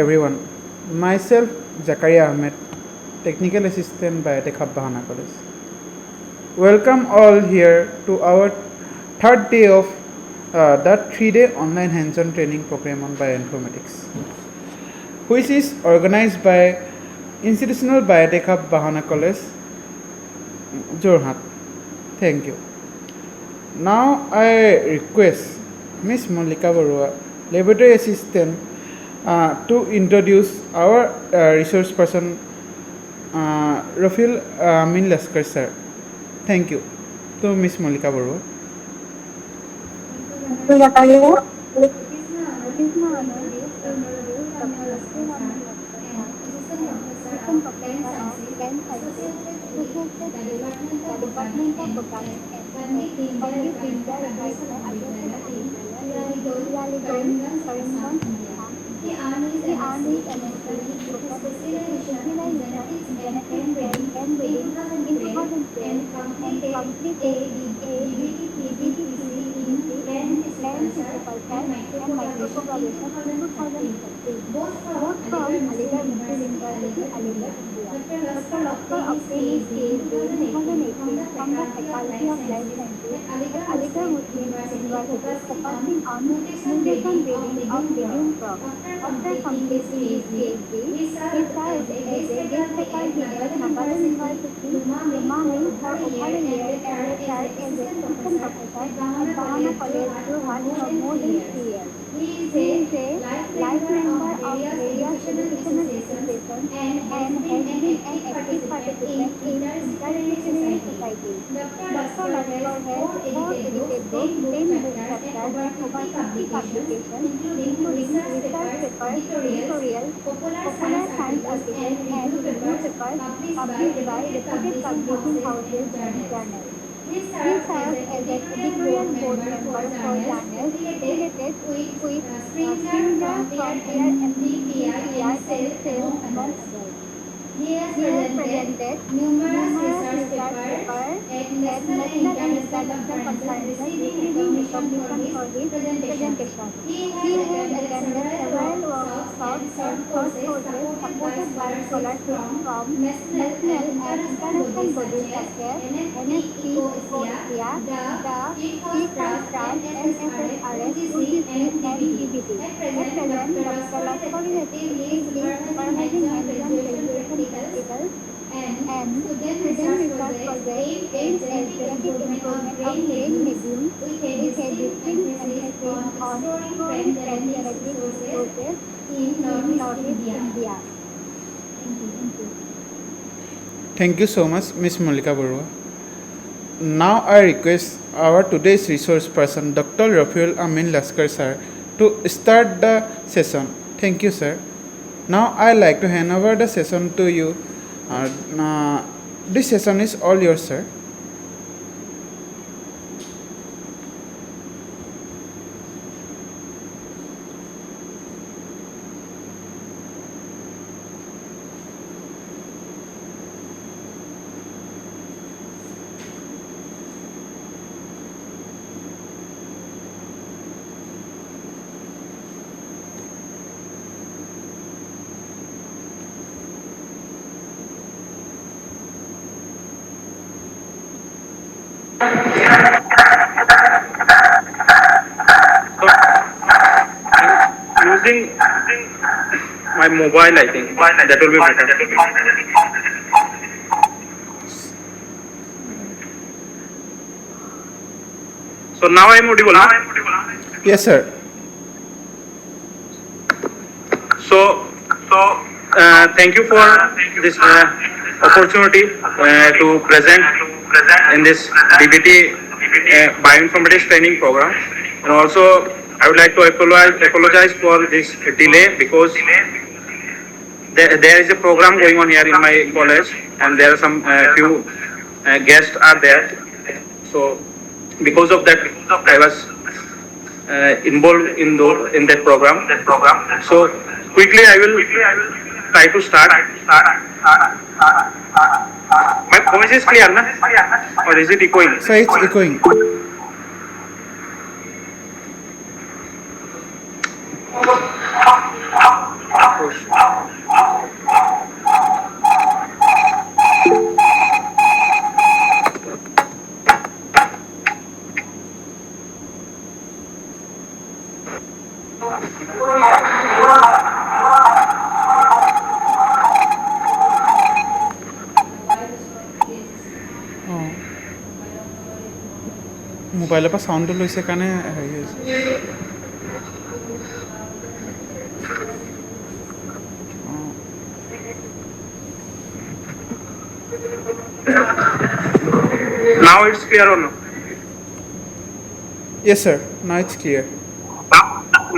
Everyone, myself Zakaria Ahmed, Technical Assistant Biotech Hub Bahana College. Welcome all here to our third day of that 3-day online hands-on training program on bioinformatics, which is organized by Institutional Biotech Hub Bahana College, Jorhat. Thank you. Now I request Ms. Malika Barua, Laboratory Assistant, to introduce our resource person, Rafiul Amin Laskar sir. Thank you. To Ms. Malika Barua. The Army is specialization in genetic brain in 2012 completed a DBT in plant histopathology and microbiology in 2015. Both from Aligarh Muslim University, Aligarh, India. Dr. Laskar obtained his PhD in 2018 from the Faculty of Life Sciences at Aligarh Muslim University, focusing on mutation breeding of legume crops. After completing his PhD, he served as a guest faculty at Nagaland University, Lumang for over a year and retired as assistant professor at Bahana College, Jorhat for more than 3 years. He is a life member of various educational associations and has been an active participant in interdisciplinary societies. Dr. Laskar has 4 edited books, 10 book chapters, and over 50 publications, including research papers, editorials, popular science articles, and review papers published by reputed publishing houses and journals. He serves as an editorial board member for journals related with Stringers, Frontier, MPPR, and Cell, among others. He has presented numerous research papers at national and international conferences, receiving recognition for his presentation. He has attended several workshops and courses supported by scholarships from national and international bodies such as NSP, Ecosia, the T-Trans, NSSRS, UGC, and DBT. At present, Dr. Laskar is actively supervising hands-on graduation practicals and student research projects aimed at genetic improvement of grain legumes with a distinct emphasis on exploring plant genetic resources in Northeast India. Thank you. Thank you so much, Ms. Malika Barua. Now I request our today's resource person, Dr. Rafiul Amin Laskar sir, to start the session. Thank you, sir. Now I like to hand over the session to you. This session is all yours, sir. Using my mobile, I think that will be better. So now I am audible. Yes, sir. So thank you for this opportunity to present in this DBT bioinformatics training program, and also I would like to apologize for this delay because there is a program going on here in my college, and there are some few guests are there. So because of that, I was involved in that program. So quickly I will try to start. My voice is clear, na? Or is it echoing? So it's echoing. মোবাইলৰ পৰা চাউণ্ডটো লৈছে কাৰণে হেৰি হৈছে। Now it's clear or no? Yes, sir. Now it's clear.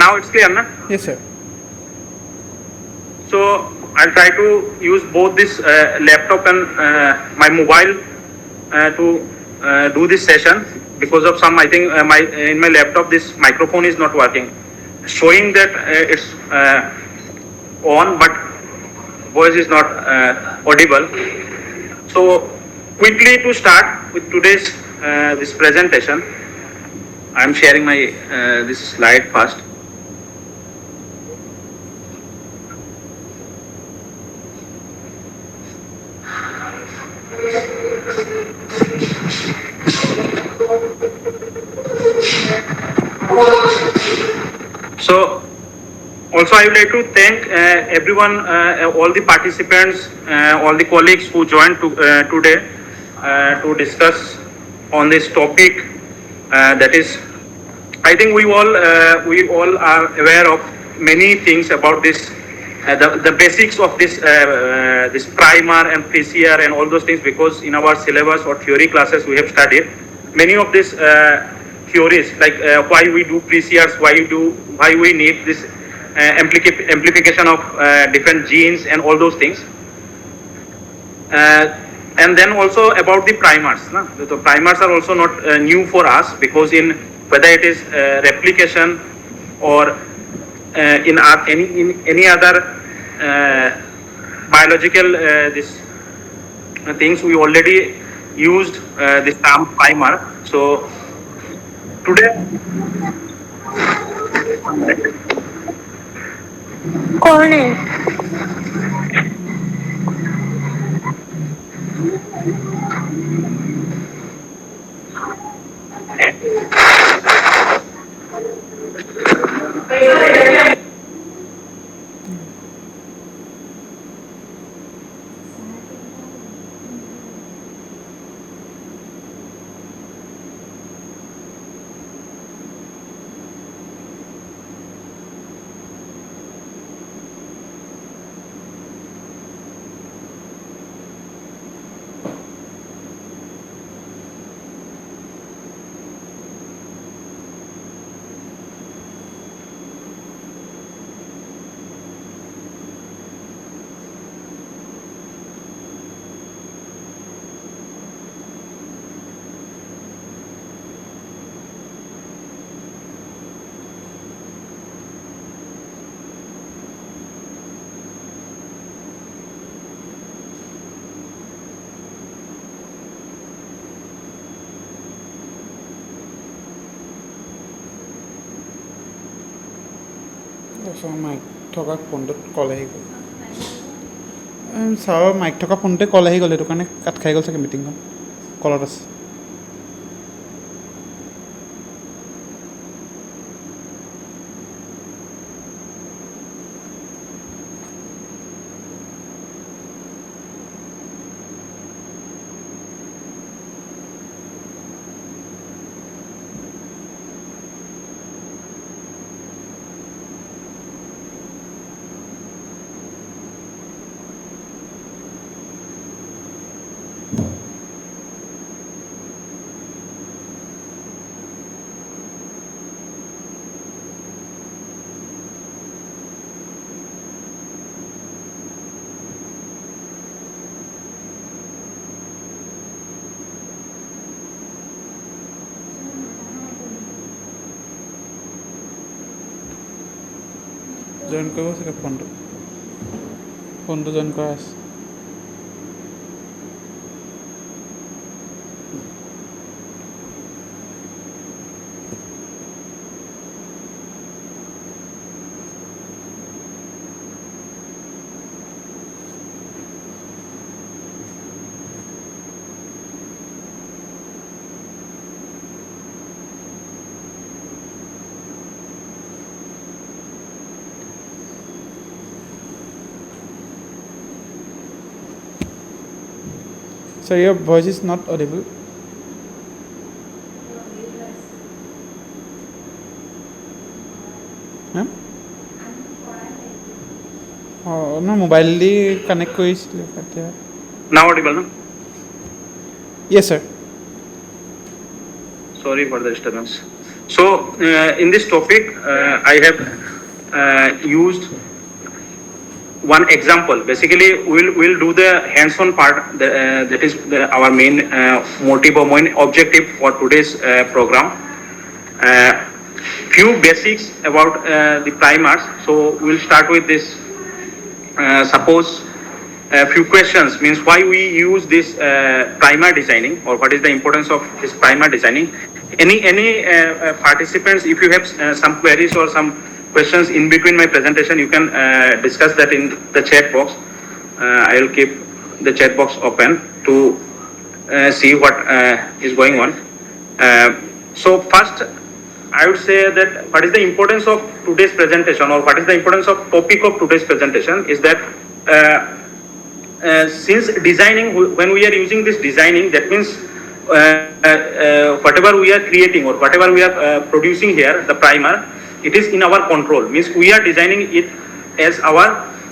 Now it's clear, na? Yes, sir. So I'll try to use both this laptop and my mobile to do this session. Because of some, I think in my laptop this microphone is not working, showing that it's on, but voice is not audible. So quickly to start with today's this presentation, I'm sharing my this slide first. So also I would like to thank everyone, all the participants, all the colleagues who joined today to discuss on this topic. That is, I think we all are aware of many things about this, the basics of this this primer and PCR and all those things, because in our syllabus or theory classes we have studied many of these theories, like why we do PCRs, why we need this amplification of different genes and all those things. And then also about the primers. The primers are also not new for us, because in whether it is replication or in any other biological this things, we already used this term primer. So today mic থকা ফোনটোত call আহি গ'ল। ছাৰৰ mic থকা ফোনটোতে call আহি গ'ল, সেইটো কাৰণে কাট খাই গ'ল চাগে, মিটিংখন কলত আছে। জইন কৰিব চাগে ফোনটো জইন কৰা আছে। Sir, your voice is not audible. অঁ নহয় মোবাইল দি কানেক্ট কৰিছিলোঁ এতিয়া Now audible, no? Yes sir Sorry for the disturbance. So, in this topic, I have used one example. Basically, we'll do the hands-on part. That is our main motive or main objective for today's program. Uh, few basics about the primers. So we'll start with this. Suppose a few questions means why we use this primer designing, or what is the importance of this primer designing. Any participants, if you have some queries or some questions in between my presentation, you can discuss that in the chat box. I will keep the chat box open to see what is going on. So first, I would say that what is the importance of today's presentation, or what is the importance of topic of today's presentation, is that since designing, when we are using this designing, that means whatever we are creating or whatever we are producing here, the primer, it is in our control. Means we are designing it as our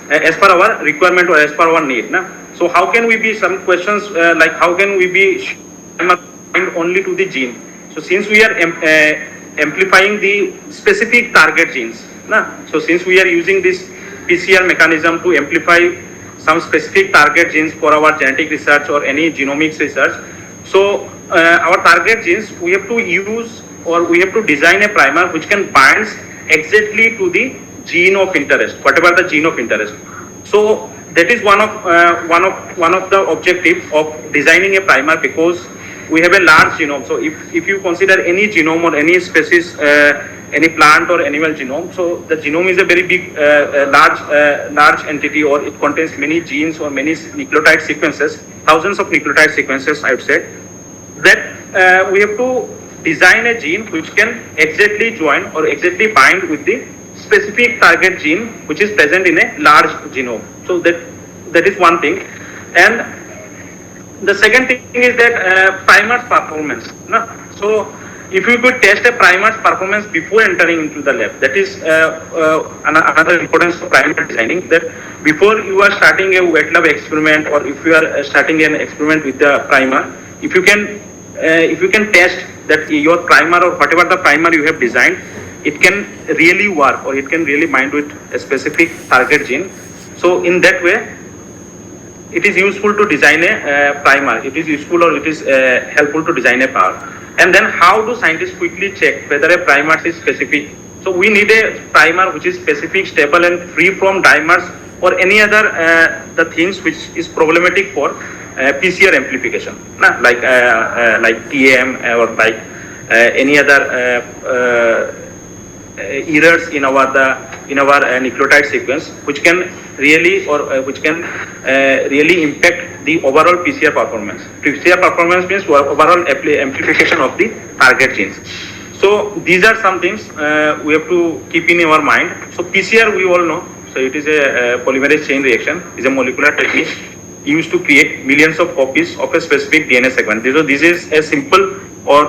as per our requirement or as per our need. Na? So how can we be, some questions like how can we be only to the gene? So since we are amplifying the specific target genes, na? So since we are using this PCR mechanism to amplify some specific target genes for our genetic research or any genomics research, so our target genes, we have to use or we have to design a primer which can bind exactly to the gene of interest, whatever the gene of interest. So that is one of the objective of designing a primer, because we have a large genome. So if you consider any genome or any species, any plant or animal genome, so the genome is a very big, large entity, or it contains many genes or many nucleotide sequences, thousands of nucleotide sequences, I would say. That we have to design a gene which can exactly join or exactly bind with the specific target gene which is present in a large genome. So that is one thing. And the second thing is that primer's performance. No? So if you could test a primer's performance before entering into the lab, that is another importance of primer designing, that before you are starting a wet lab experiment, or if you are starting an experiment with the primer, if you can test that your primer or whatever the primer you have designed, it can really work or it can really bind with a specific target gene. So in that way, it is useful to design a primer. It is useful or it is helpful to design a power. And then how do scientists quickly check whether a primer is specific? So we need a primer which is specific, stable and free from dimers or any other the things which is problematic for PCR amplification, like TM or like any other errors in our nucleotide sequence, which can really really impact the overall PCR performance. PCR performance means overall amplification of the target genes. So these are some things we have to keep in our mind. So PCR, we all know. So it is a polymerase chain reaction. Is a molecular technique used to create millions of copies of a specific DNA segment. So this is a simple or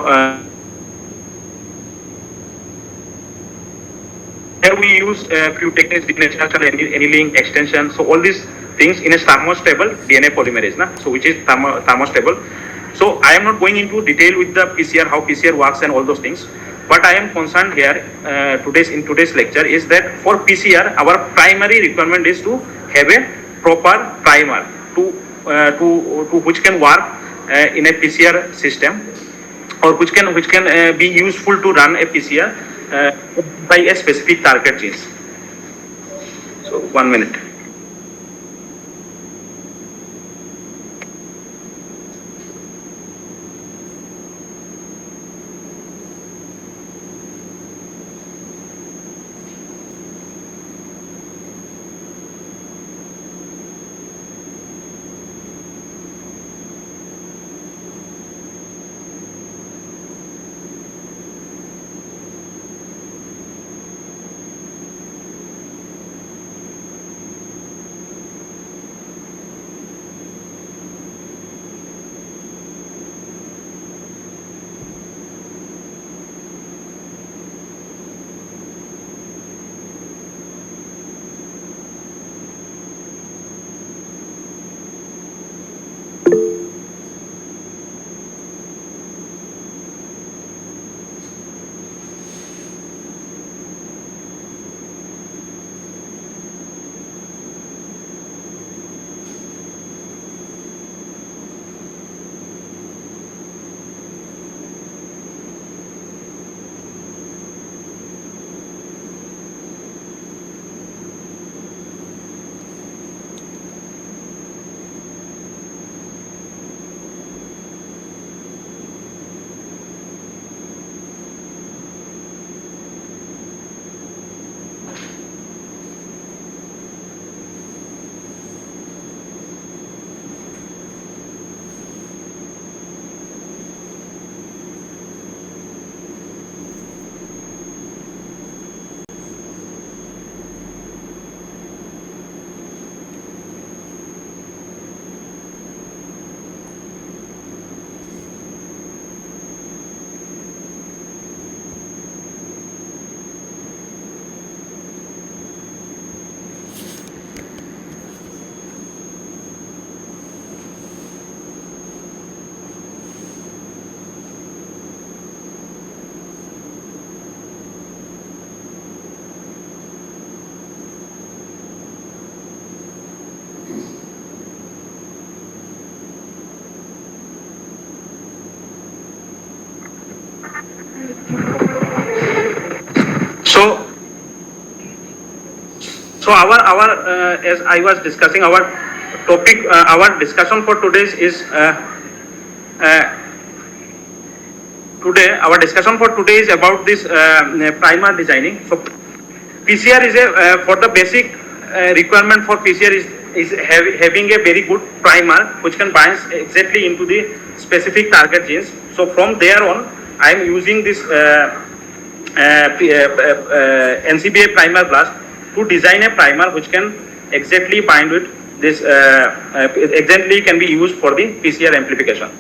here we use a few techniques, natural annealing, extension. So all these things in a thermostable DNA polymerase, so which is thermostable. So I am not going into detail with the PCR, how PCR works and all those things. What I am concerned here in today's lecture is that for PCR, our primary requirement is to have a proper primer to which can work in a PCR system, or which can be useful to run a PCR by a specific target genes. So 1 minute. So as I was discussing, our topic, our discussion for today is today. Our discussion for today is about this primer designing. So PCR is for the basic requirement for PCR is having a very good primer which can bind exactly into the specific target genes. So from there on, I am using this NCBI primer blast to design a primer which can exactly bind with this, exactly can be used for the PCR amplification.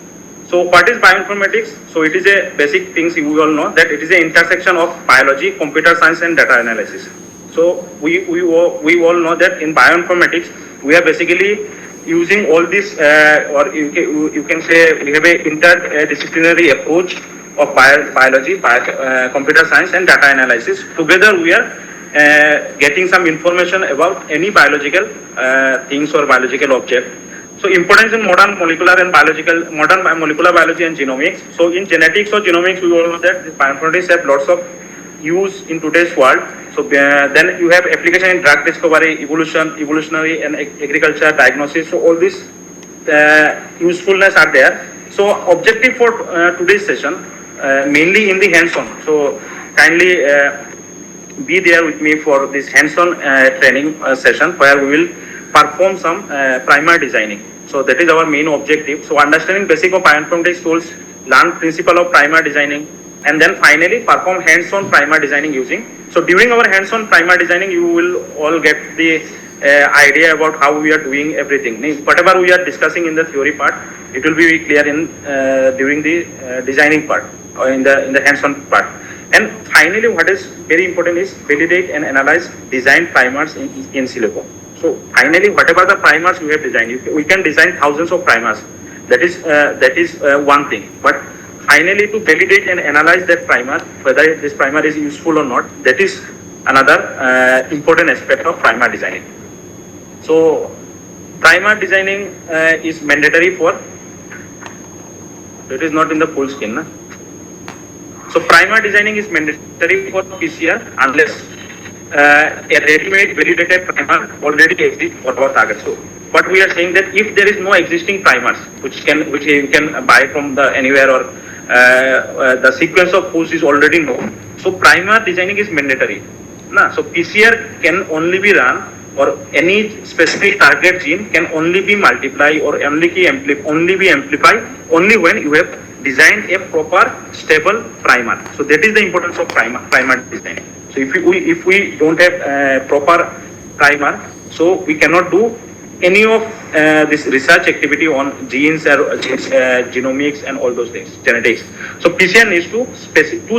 So what is bioinformatics? So it is a basic things you all know that it is an intersection of biology, computer science and data analysis. So we all know that in bioinformatics we are basically using all this or you can say we have a interdisciplinary approach of biology, computer science and data analysis. Together we are getting some information about any biological things or biological object. So importance in modern molecular biology and genomics. So in genetics or genomics, we all know that bioinformatics have lots of use in today's world. So then you have application in drug discovery, evolutionary and agriculture, diagnosis. So all this usefulness are there. So objective for today's session, mainly in the hands-on. So kindly be there with me for this hands-on training session where we will perform some primer designing. So that is our main objective. So understanding basic of bioinformatics tools, learn principle of primer designing, and then finally perform hands-on primer designing using. So during our hands-on primer designing, you will all get the idea about how we are doing everything. Whatever we are discussing in the theory part, it will be clear in during the designing part or in the hands-on part. And finally, what is very important is validate and analyze design primers in silico. So finally, whatever the primers you have designed, we can design thousands of primers. That is one thing. But finally, to validate and analyze that primer, whether this primer is useful or not, that is another important aspect of primer designing. So primer designing is mandatory for. It is not in the full screen, na? So primer designing is mandatory for PCR unless a ready-made validated primer already exists for our target. So what we are saying that if there is no existing primers which you can buy from the anywhere or the sequence of foods is already known, so primer designing is mandatory. So PCR can only be run or any specific target gene can only be multiplied or only be amplified only when you have designed a proper stable primer. So that is the importance of primer designing. So if we don't have proper primer, so we cannot do any of this research activity on genes or genomics and all those things, genetics. So PCR needs two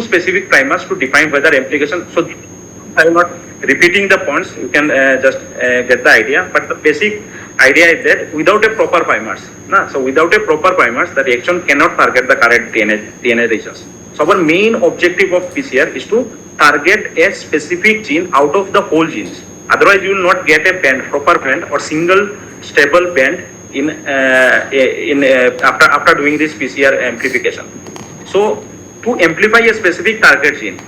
specific primers to define whether application. So I am not repeating the points. You can just get the idea. But the basic idea is that without a proper primers, so without a proper primers, the reaction cannot target the correct DNA regions. So our main objective of PCR is to target a specific gene out of the whole genes. Otherwise, you will not get a band, proper band or single stable band in after doing this PCR amplification. So to amplify a specific target gene,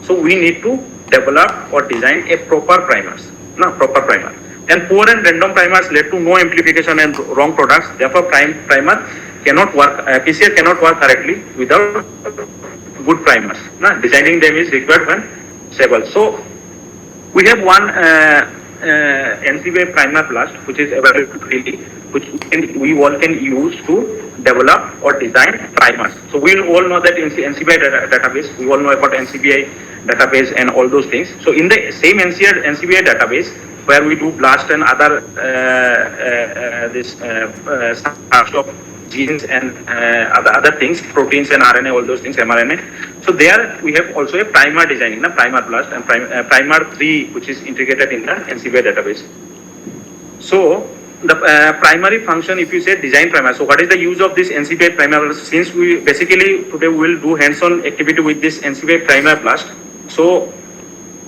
so we need to develop or design a proper primers, proper primer. And poor and random primers lead to no amplification and wrong products. Therefore, primer cannot work. PCR cannot work correctly without good primers. Designing them is required when stable. So we have one NCBI primer blast which is available freely, which we all can use to develop or design primers. So we all know that in NCBI database, we all know about NCBI database and all those things. So in the same NCBI database where we do blast and other types of genes and other things, proteins and RNA, all those things, mRNA. So there we have also a primer designing, primer blast and primer 3, which is integrated in the NCBI database. So the primary function, if you say design primer, so what is the use of this NCBI primer? Since we basically today we will do hands-on activity with this NCBI primer blast. So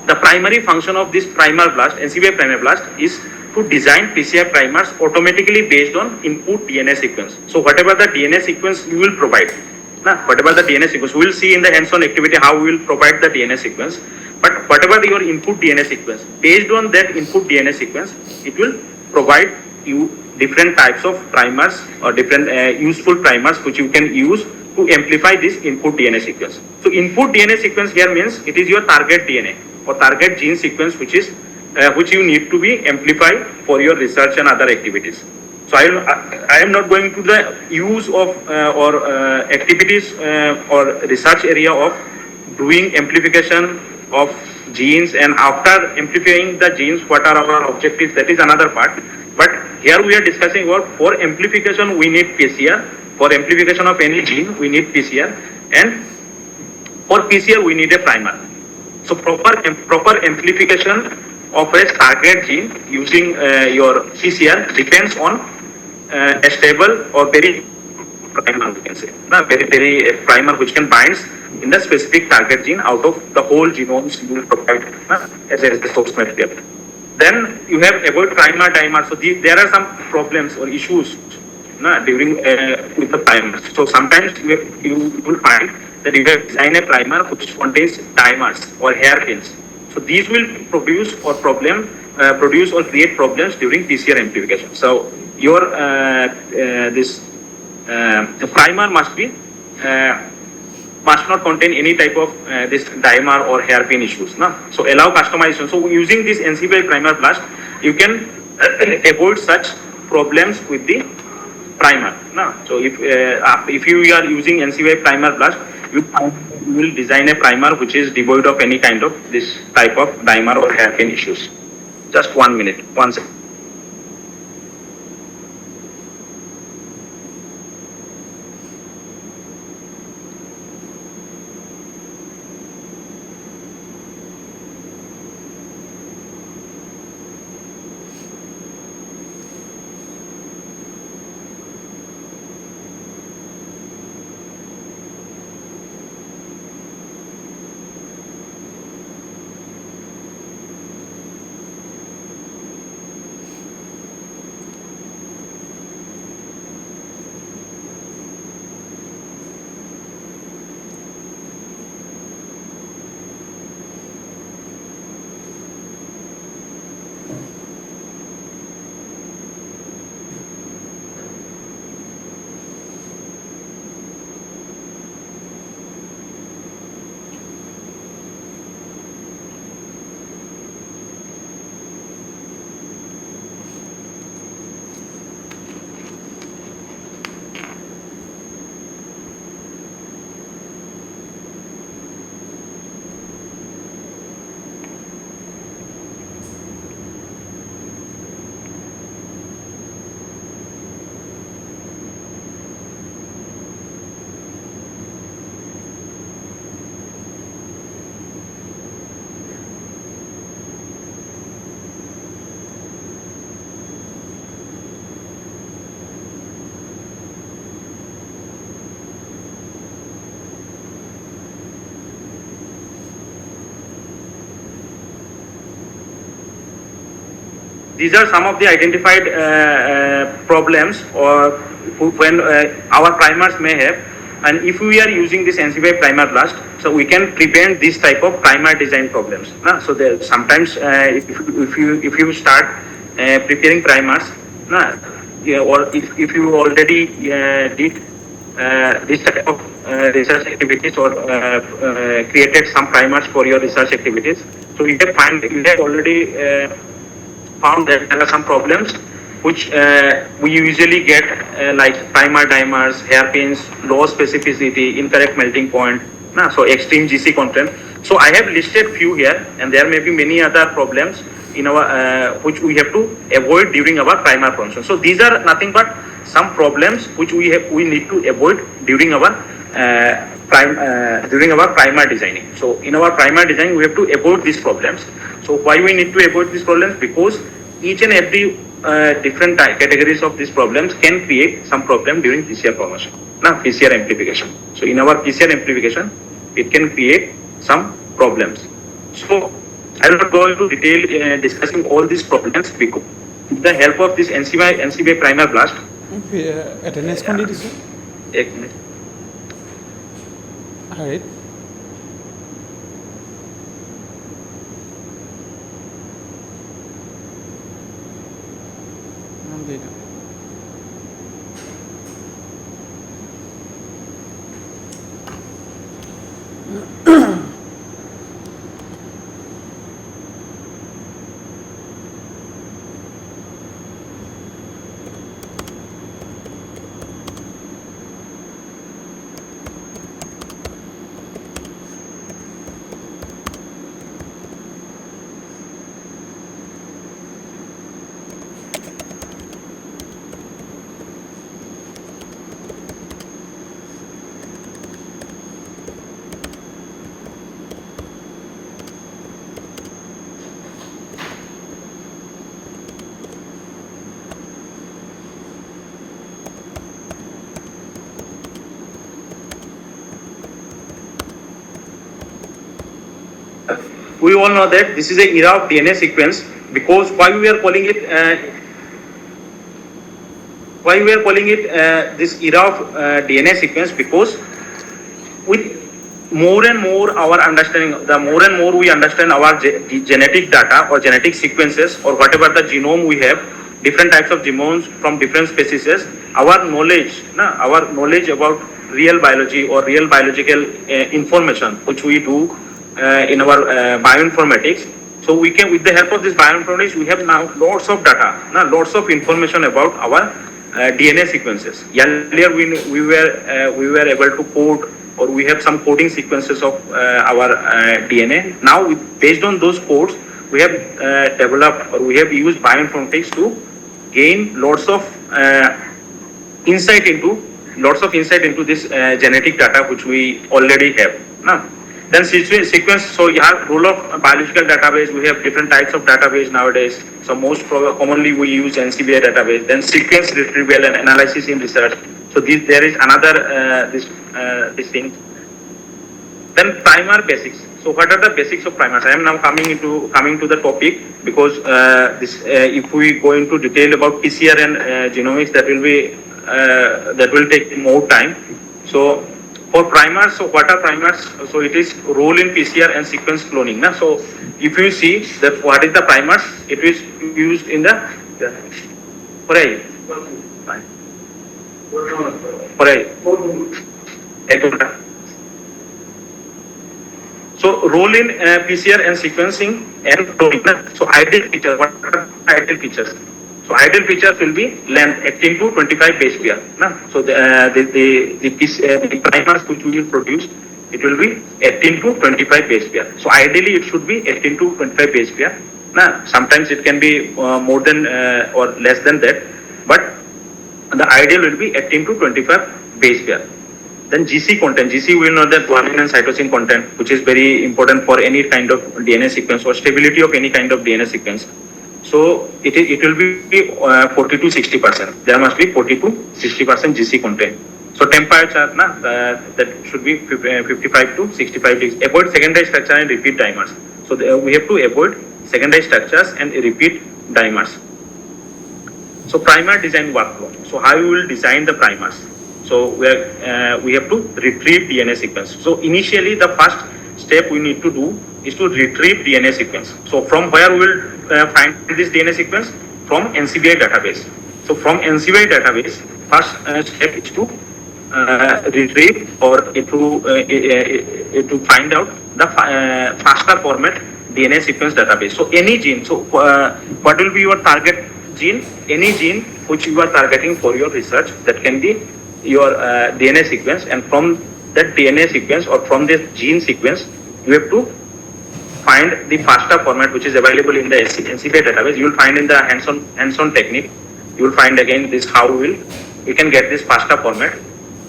the primary function of this primer blast, NCBI primer blast, is to design PCR primers automatically based on input DNA sequence. So whatever the DNA sequence you will provide, we will see in the hands-on activity how we will provide the DNA sequence. But whatever your input DNA sequence, based on that input DNA sequence, it will provide you different types of primers or different useful primers which you can use to amplify this input DNA sequence. So input DNA sequence here means it is your target DNA or target gene sequence which you need to be amplified for your research and other activities. So I am not going to the use of or activities or research area of doing amplification of genes, and after amplifying the genes, what are our objectives? That is another part. But here we are discussing about for amplification we need PCR. For amplification of any gene we need PCR, and for PCR we need a primer. So proper amplification of a target gene using your PCR depends on a stable or very primer, we can say, very primer which can bind in the specific target gene out of the whole genomes you will provide as a source material. Then you have avoid primer dimer. So there are some problems or issues during with the primers. So sometimes you will find that you have designed a primer which contains dimers or hairpins. So these will produce or create problems during PCR amplification. So your the primer must not contain any type of this dimer or hairpin issues. So allow customization. So using this NCBI primer blast, you can avoid such problems with the primer. So if you are using NCBI primer blast, you will design a primer which is devoid of any kind of this type of dimer or hairpin issues. Just 1 minute, 1 second. These are some of the identified problems or when our primers may have, and if we are using this NCBI primer blast, so we can prevent this type of primer design problems. So there sometimes if you start preparing primers, or if you already did this type of research activities or created some primers for your research activities, so you have already found that there are some problems which we usually get like primer dimers, hairpins, low specificity, incorrect melting point, so extreme GC content. So I have listed few here, and there may be many other problems in our which we have to avoid during our primer production. So these are nothing but some problems which we need to avoid during our primer designing. So in our primer design we have to avoid these problems. So why we need to avoid these problems? Because each and every different categories of these problems can create some problem during PCR formation, PCR amplification. So in our PCR amplification, it can create some problems. So I will not go into detail discussing all these problems because with the help of this NCBI primer blast. Attendance condition. एक minute. Alright. data. We all know that this is a era of DNA sequence, because why we are calling it this era of DNA sequence, because with more and more our understanding, the more and more we understand our genetic data or genetic sequences or whatever the genome we have, different types of genomes from different species, our knowledge about real biology or real biological information which we do in our bioinformatics. So we can, with the help of this bioinformatics, we have now lots of data, lots of information about our DNA sequences. Earlier we were able to code, or we have some coding sequences of our DNA. Now based on those codes, we have developed, or we have used bioinformatics to gain lots of insight into this genetic data which we already have. Then sequence, so you have role of biological database, we have different types of database nowadays. So most commonly we use NCBI database, then sequence retrieval and analysis in research. So there is another this thing. Then primer basics. So what are the basics of primers? I am now coming to the topic, because if we go into detail about PCR and genomics, that will take more time. So for primers, so what are primers? So it is role in PCR and sequence cloning. So if you see that what is the primers, it is used in the so role in PCR and sequencing and cloning. So ideal features, what are ideal features? So ideal features will be length 18 to 25 base pair. So the primers which we will produce, it will be 18 to 25 base pair. So ideally it should be 18 to 25 base pair. Sometimes it can be more than or less than that, but the ideal will be 18 to 25 base pair. Then GC content. GC, we know that guanine and cytosine content, which is very important for any kind of DNA sequence or stability of any kind of DNA sequence. So it will be 40 to 60%. There must be 40 to 60% GC content. So temperature that should be 55 to 65 degrees. Avoid secondary structure and repeat dimers. So we have to avoid secondary structures and repeat dimers. So primer design workflow. So how you will design the primers? So we have to retrieve DNA sequence. So initially the first step we need to do is to retrieve DNA sequence. So from where we will find this DNA sequence? From NCBI database. So from NCBI database, first step is to retrieve or to find out the FASTA format DNA sequence database. So any gene, so what will be your target gene? Any gene which you are targeting for your research, that can be your DNA sequence, and from that DNA sequence or from this gene sequence, you have to find the FASTA format which is available in the NCBI database. You will find in the hands-on technique, you will find again this how you can get this FASTA format,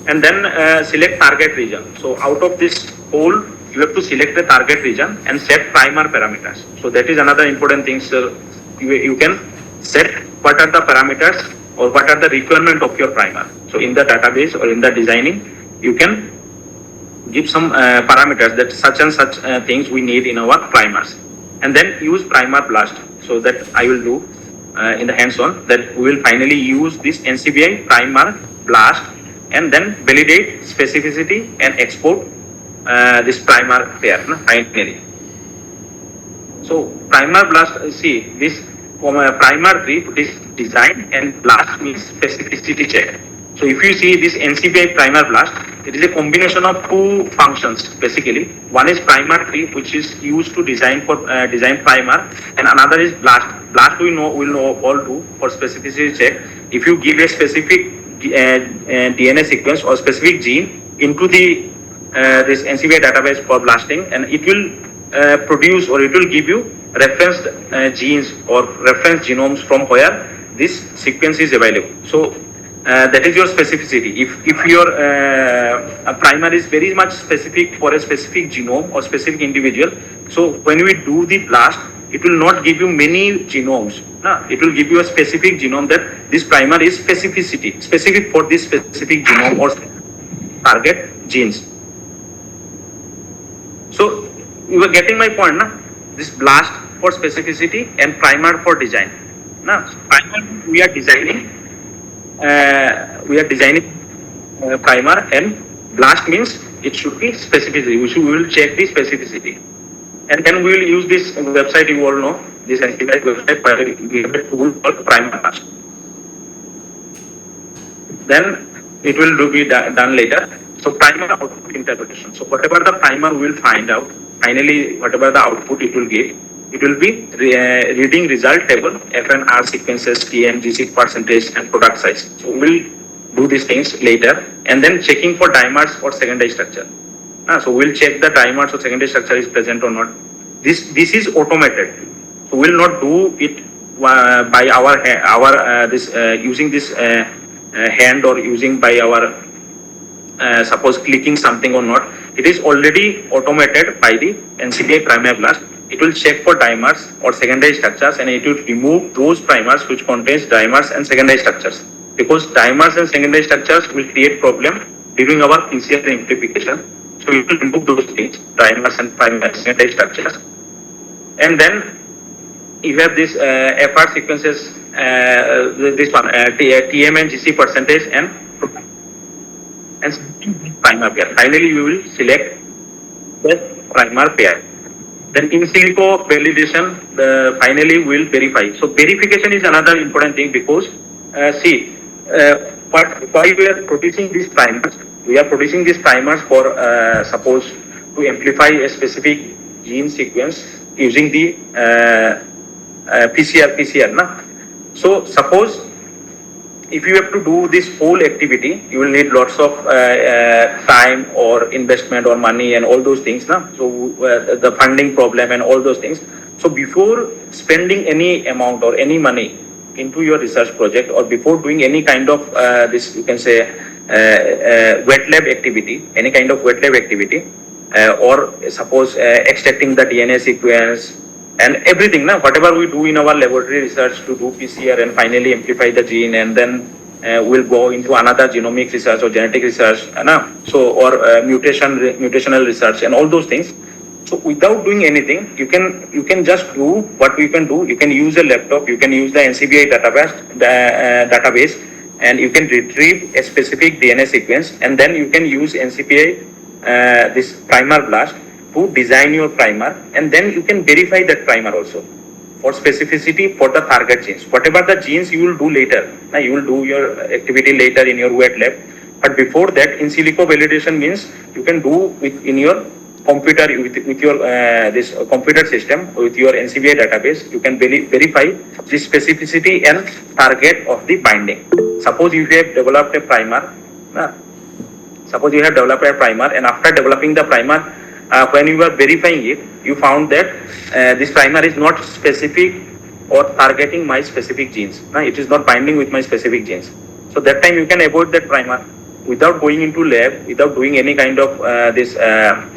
and then select target region. So out of this whole, you have to select the target region and set primer parameters. So that is another important thing. So you can set what are the parameters or what are the requirement of your primer. So in the database or in the designing, you can give some parameters that such and such things we need in our primers, and then use primer blast. So that I will do in the hands-on, that we will finally use this NCBI primer blast and then validate specificity and export this primer pair finally. So primer blast, see this primer 3, this design, and blast means specificity check. So if you see this NCBI primer blast, it is a combination of two functions basically. One is primer tree, which is used to design for design primer, and another is blast. Blast we know will know all do for specificity check. If you give a specific DNA sequence or specific gene into the this NCBI database for blasting, and it will produce or it will give you referenced genes or reference genomes from where this sequence is available. So that is your specificity. If your primer is very much specific for a specific genome or specific individual, so when we do the blast, it will not give you many genomes. It will give you a specific genome that this primer is specific for this specific genome or target genes. So you were getting my point, na? This blast for specificity and primer for design. Now, primer we are designing primer, and blast means it should be specificity. We will check the specificity, and then we will use this website. You all know this NCBI website where we have a tool called primer blast. Then it will be done later. So primer output interpretation. So whatever the primer will find out, finally whatever the output it will give, it will be reading result table, FNR sequences, TM, GC percentage, and product size. So we'll do these things later, and then checking for dimers or secondary structure. So we'll check the dimers or secondary structure is present or not. This is automated. So we'll not do it by using this hand or using by our suppose clicking something or not. It is already automated by the NCBI primer blast. It will check for dimers or secondary structures, and it will remove those primers which contains dimers and secondary structures, because dimers and secondary structures will create problem during our PCR amplification. So it will remove those things, dimers and secondary structures. And then you have this FR sequences, this one TM and GC percentage and primer pair. Finally, you will select the primer pair. Then in silico validation, finally we will verify. So verification is another important thing, because why we are producing these primers? We are producing these primers for suppose to amplify a specific gene sequence using the PCR. Na? So suppose if you have to do this whole activity, you will need lots of time or investment or money and all those things. Na? So the funding problem and all those things. So before spending any amount or any money into your research project, or before doing any kind of this, you can say wet lab activity, any kind of wet lab activity, or suppose extracting the DNA sequence and everything, na, whatever we do in our laboratory research to do PCR and finally amplify the gene, and then we'll go into another genomic research or genetic research, so or mutational research and all those things. So without doing anything, you can just do what you can do. You can use a laptop, you can use the NCBI database, and you can retrieve a specific DNA sequence, and then you can use NCBI this primer blast to design your primer, and then you can verify that primer also for specificity for the target genes. Whatever the genes you will do later, you will do your activity later in your wet lab, but before that, in silico validation means you can do in your computer with your this computer system, with your NCBI database. You can verify the specificity and target of the binding. Suppose you have developed a primer, and after developing the primer, when you are verifying it, you found that this primer is not specific or targeting my specific genes. It is not binding with my specific genes. So that time you can avoid that primer without going into lab, without doing any kind of this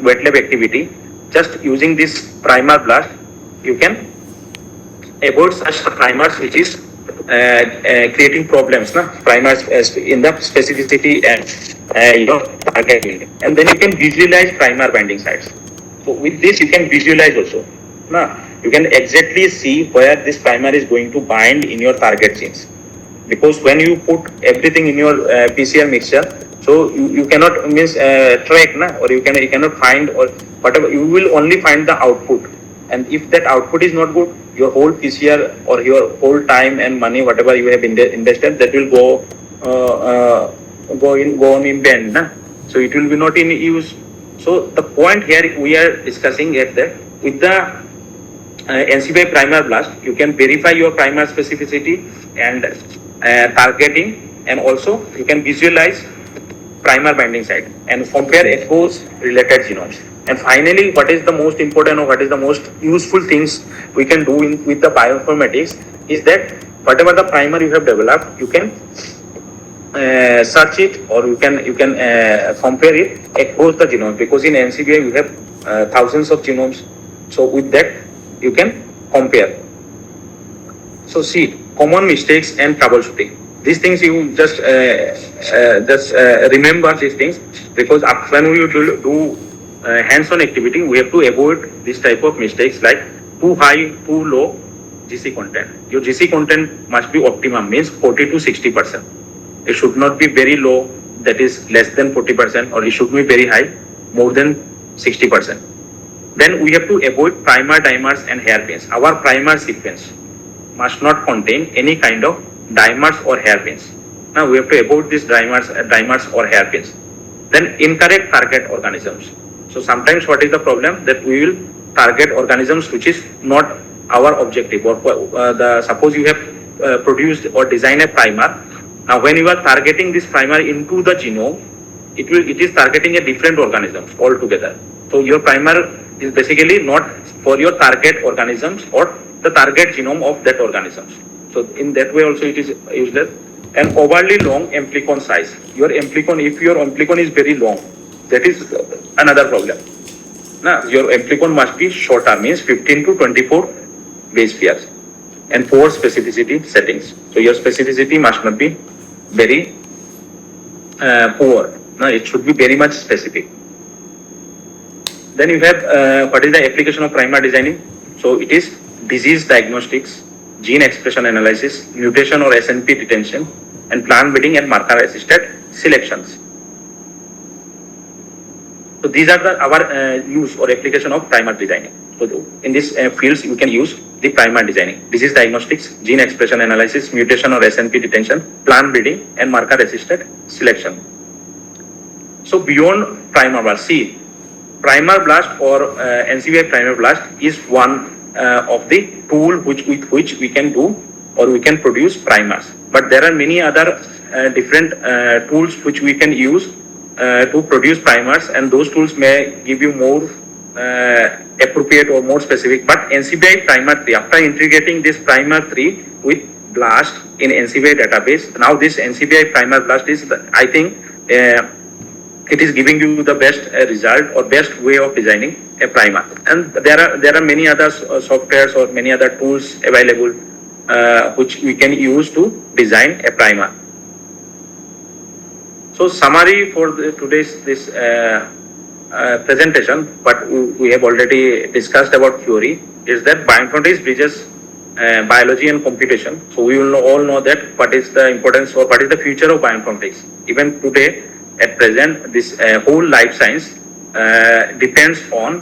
wet lab activity. Just using this primer blast, you can avoid such primers which is creating problems, primers in the specificity and target, and then you can visualize primer binding sites. So with this you can visualize also. You can exactly see where this primer is going to bind in your target genes, because when you put everything in your PCR mixture, so you cannot track, or you cannot find, or whatever, you will only find the output. And if that output is not good, your whole PCR or your whole time and money, whatever you have invested, that will go on in vain. Na? So it will be not in use. So the point here we are discussing is that with the NCBI primer blast, you can verify your primer specificity and targeting, and also you can visualize primer binding site and compare across related genomes. And finally, what is the most important or what is the most useful things we can do with the bioinformatics is that whatever the primer you have developed, you can search it, or you can compare it across the genome, because in NCBI you have thousands of genomes. So with that you can compare. So see, common mistakes and troubleshooting. These things you just remember these things, because when we do hands-on activity, we have to avoid this type of mistakes like too high, too low GC content. Your GC content must be optimum, means 40 to 60%. It should not be very low, that is less than 40%, or it should be very high, more than 60%. Then we have to avoid primer, dimers and hairpins. Our primer sequence must not contain any kind of dimers or hairpins. Now we have to avoid these dimers or hairpins. Then incorrect target organisms. So sometimes what is the problem, that we will target organisms which is not our objective, or suppose you have produced or designed a primer. Now when you are targeting this primer into the genome, it is targeting a different organisms altogether. So your primer is basically not for your target organisms or the target genome of that organisms. So in that way also it is useless. And overly long amplicon size. Your amplicon, if your amplicon is very long, that is another problem. Now your amplicon must be shorter, means 15 to 24 base pairs, and poor specificity settings. So your specificity must not be very poor. Now it should be very much specific. Then you have what is the application of primer designing? So it is disease diagnostics, gene expression analysis, mutation or SNP detection, and plant breeding and marker assisted selections. So these are our use or application of primer designing. So in these fields you can use the primer designing: disease diagnostics, gene expression analysis, mutation or SNP detection, plant breeding and marker assisted selection. So beyond primer blast, see, primer blast or NCBI primer blast is one of the tool with which we can do or we can produce primers. But there are many other different tools which we can use to produce primers, and those tools may give you more appropriate or more specific. But NCBI primer 3, after integrating this primer 3 with blast in NCBI database, now this NCBI primer blast is, I think, it is giving you the best result or best way of designing a primer. And there are many other softwares or many other tools available which we can use to design a primer. So summary for today's this presentation, what we have already discussed about theory, is that bioinformatics bridges biology and computation. So we will all know that what is the importance or what is the future of bioinformatics. Even today, at present, this whole life science depends on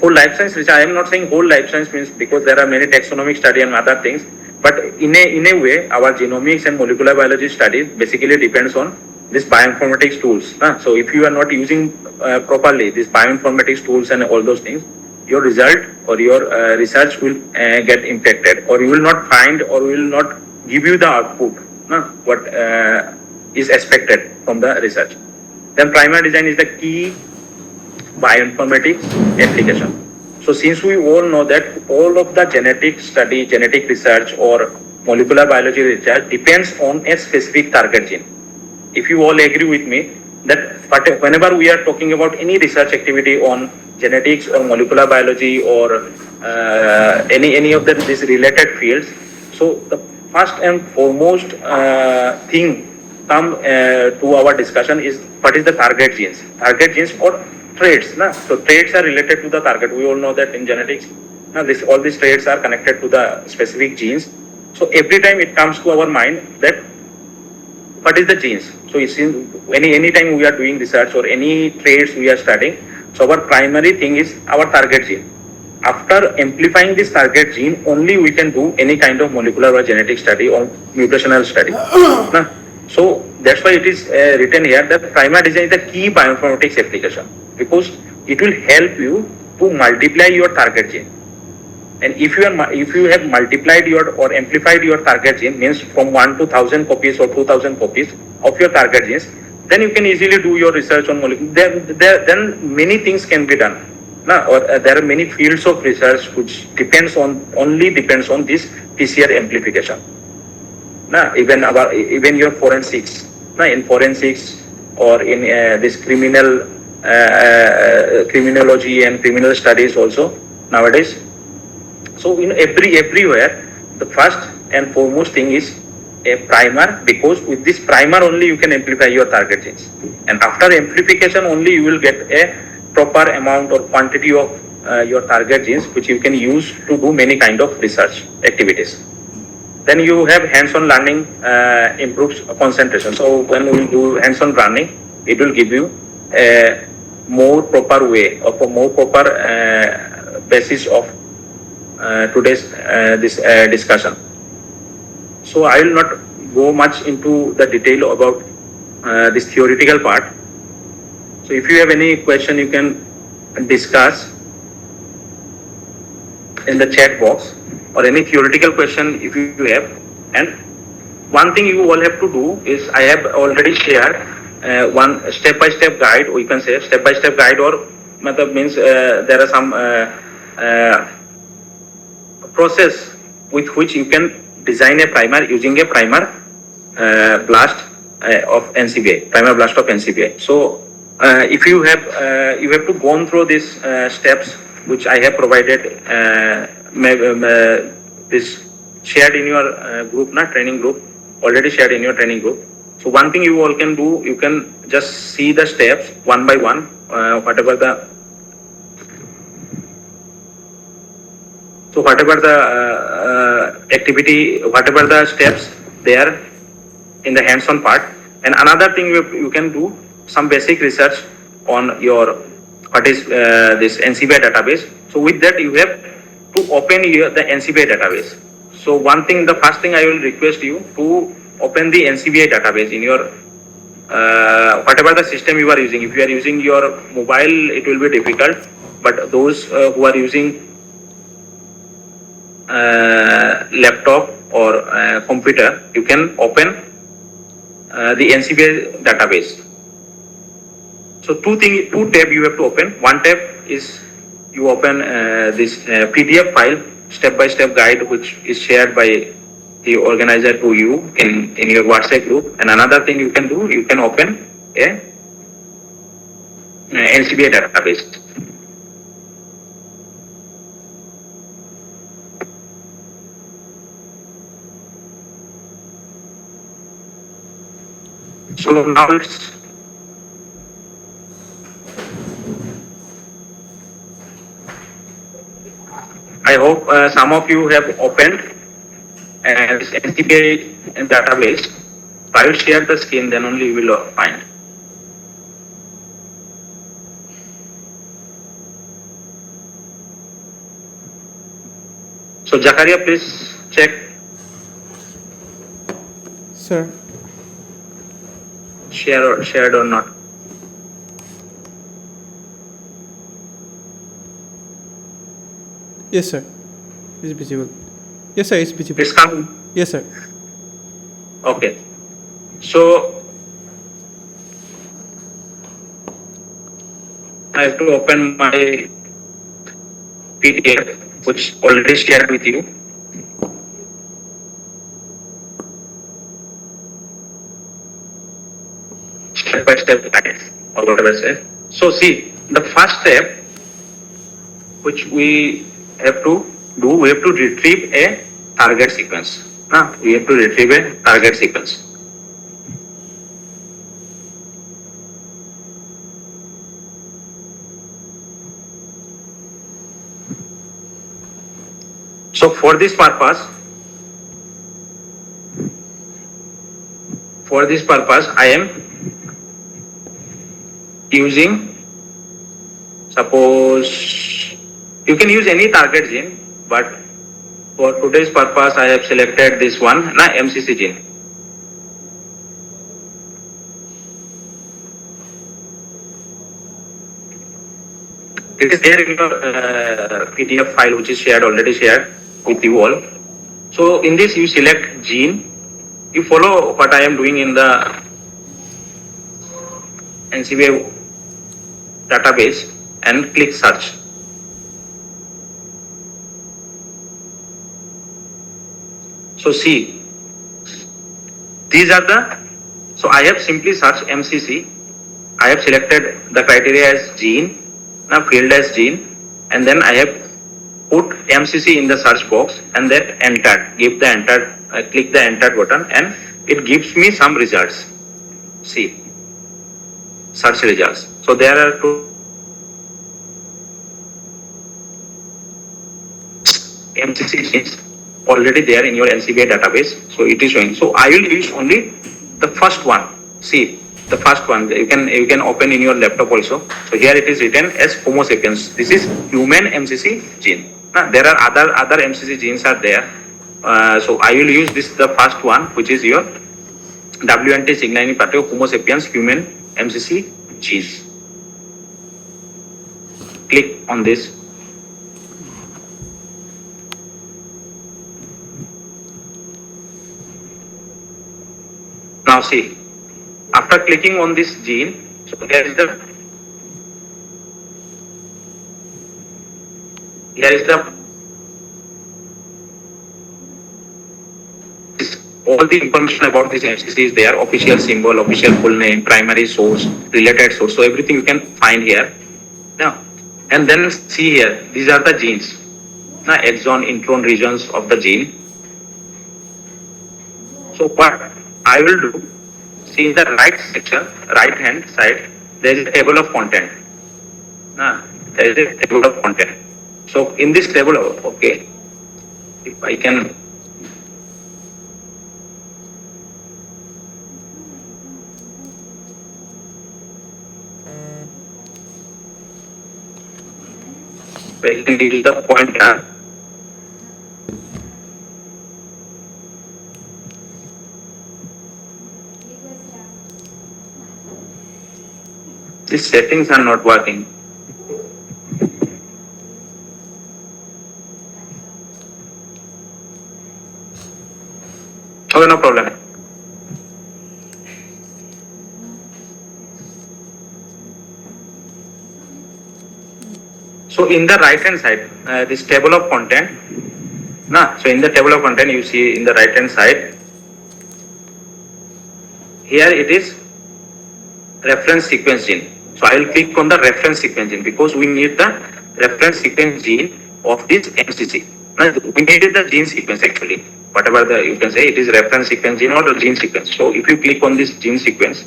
whole life science, which I am not saying whole life science means, because there are many taxonomic study and other things, but in a way our genomics and molecular biology studies basically depends on this bioinformatics tools. So if you are not using properly these bioinformatics tools and all those things, your result or your research will get impacted, or you will not find or will not give you the output what is expected from the research. Then primer design is the key bioinformatics application. So since we all know that all of the genetic study, genetic research or molecular biology research depends on a specific target gene. If you all agree with me that whenever we are talking about any research activity on genetics or molecular biology or any of these related fields, so the first and foremost thing come to our discussion is what is the target genes. Target genes or traits. So traits are related to the target. We all know that in genetics, all these traits are connected to the specific genes. So every time it comes to our mind that what is the genes. So it's in any time we are doing research or any traits we are studying, so our primary thing is our target gene. after amplifying this target gene, only we can do any kind of molecular or genetic study or mutational study. Nah? So that's why it is written here that primer design is the key bioinformatics application, because it will help you to multiply your target gene. And if you have multiplied your or amplified your target gene, means from 1 to 1000 copies or 2000 copies of your target genes, then you can easily do your research on molecule. Then many things can be done. There are many fields of research which only depends on this PCR amplification. Even your forensics. In forensics or in this criminology and criminal studies also nowadays. So everywhere, the first and foremost thing is a primer, because with this primer only you can amplify your target genes. And after amplification only you will get a proper amount or quantity of your target genes, which you can use to do many kind of research activities. Then you have hands-on learning improves concentration. So when we do hands-on learning, it will give you a more proper way or a more proper basis of today's this discussion. So I will not go much into the detail about this theoretical part. So if you have any question, you can discuss in the chat box, or any theoretical question if you have. And one thing you all have to do is, I have already shared one step-by-step guide, or you can say step-by-step guide, or method means there are some process with which you can design a primer using a primer blast of NCBI, primer blast of NCBI. So if you have to go through these steps which I have provided, this shared in your group, training group, already shared in your training group. So one thing you all can do, you can just see the steps one by one, whatever the activity, whatever the steps there in the hands-on part. And another thing you can do some basic research on your what is this NCBI database. So with that you have to open the NCBI database. So the first thing I will request you to open the NCBI database in your whatever the system you are using. If you are using your mobile, it will be difficult, but those who are using laptop or computer, you can open the NCBI database. So two tab you have to open. One tab is you open this PDF file, step-by-step guide, which is shared by the organizer to you in your WhatsApp group. And another thing you can do, you can open a NCBI database. So now I hope some of you have opened this NCBI database. I will share the screen, then only you will find. So Zakaria, please check. Sir. Shared or not? Yes, sir. It's visible. Yes, sir. It's visible. It's coming. Yes, sir. Okay. So I have to open my PDF, which already shared with you. Step-by-step guide, or whatever I say. So see, the first step which we have to do, we have to retrieve a target sequence. We have to retrieve a target sequence. So for this purpose, I am using, suppose You can use any target gene, but for today's purpose, I have selected this one, MCC gene. It is there in your PDF file, which is already shared with you all. So in this, you select gene. You follow what I am doing in the NCBI database and click search. So see, these are so I have simply searched MCC. I have selected the criteria as gene, field as gene, and then I have put MCC in the search box and then entered, click the enter button, and it gives me some results. See, search results. So there are two MCC genes already there in your NCBI database. So it is showing. So I will use only the first one. See, the first one you can open in your laptop also. So here it is written as Homo sapiens. This is human MCC gene. There are other MCC genes are there. So I will use the first one, which is your WNT signaling pathway Homo sapiens human MCC genes. Click on this. Now see, after clicking on this gene, so here is the all the information about this MCC is there, official symbol, official full name, primary source, related source. So everything you can find here. Now, and then see here, these are the genes, exon, intron regions of the gene. So what I will do, see in the right section, right hand side, there is a table of content. There is a table of content. So in this table, okay, if I can use the pointer. These settings are not working. Okay, no problem. So in the right hand side, this table of content, so in the table of content you see in the right hand side, here it is reference sequence gene. So I will click on the reference sequence gene because we need the reference sequence gene of this MCC. We needed the gene sequence actually. Whatever you can say, it is reference sequence gene or the gene sequence. So if you click on this gene sequence,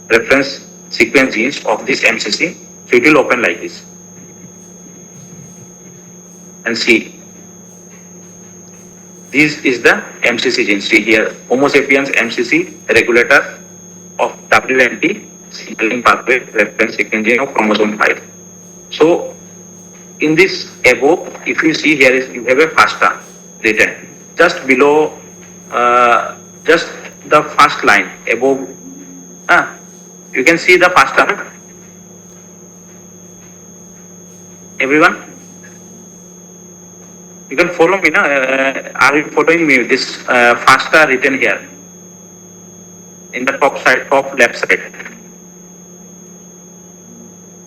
reference sequence genes of this MCC, so it will open like this. And see, this is the MCC gene. See here, Homo sapiens MCC regulator of WNT signaling pathway reference sequence gene of chromosome 5. So in this above, if you see here is you have a FASTA written just below, just the first line above. You can see the FASTA. Everyone, you can follow me. Are you following me? This FASTA written here in the top left side.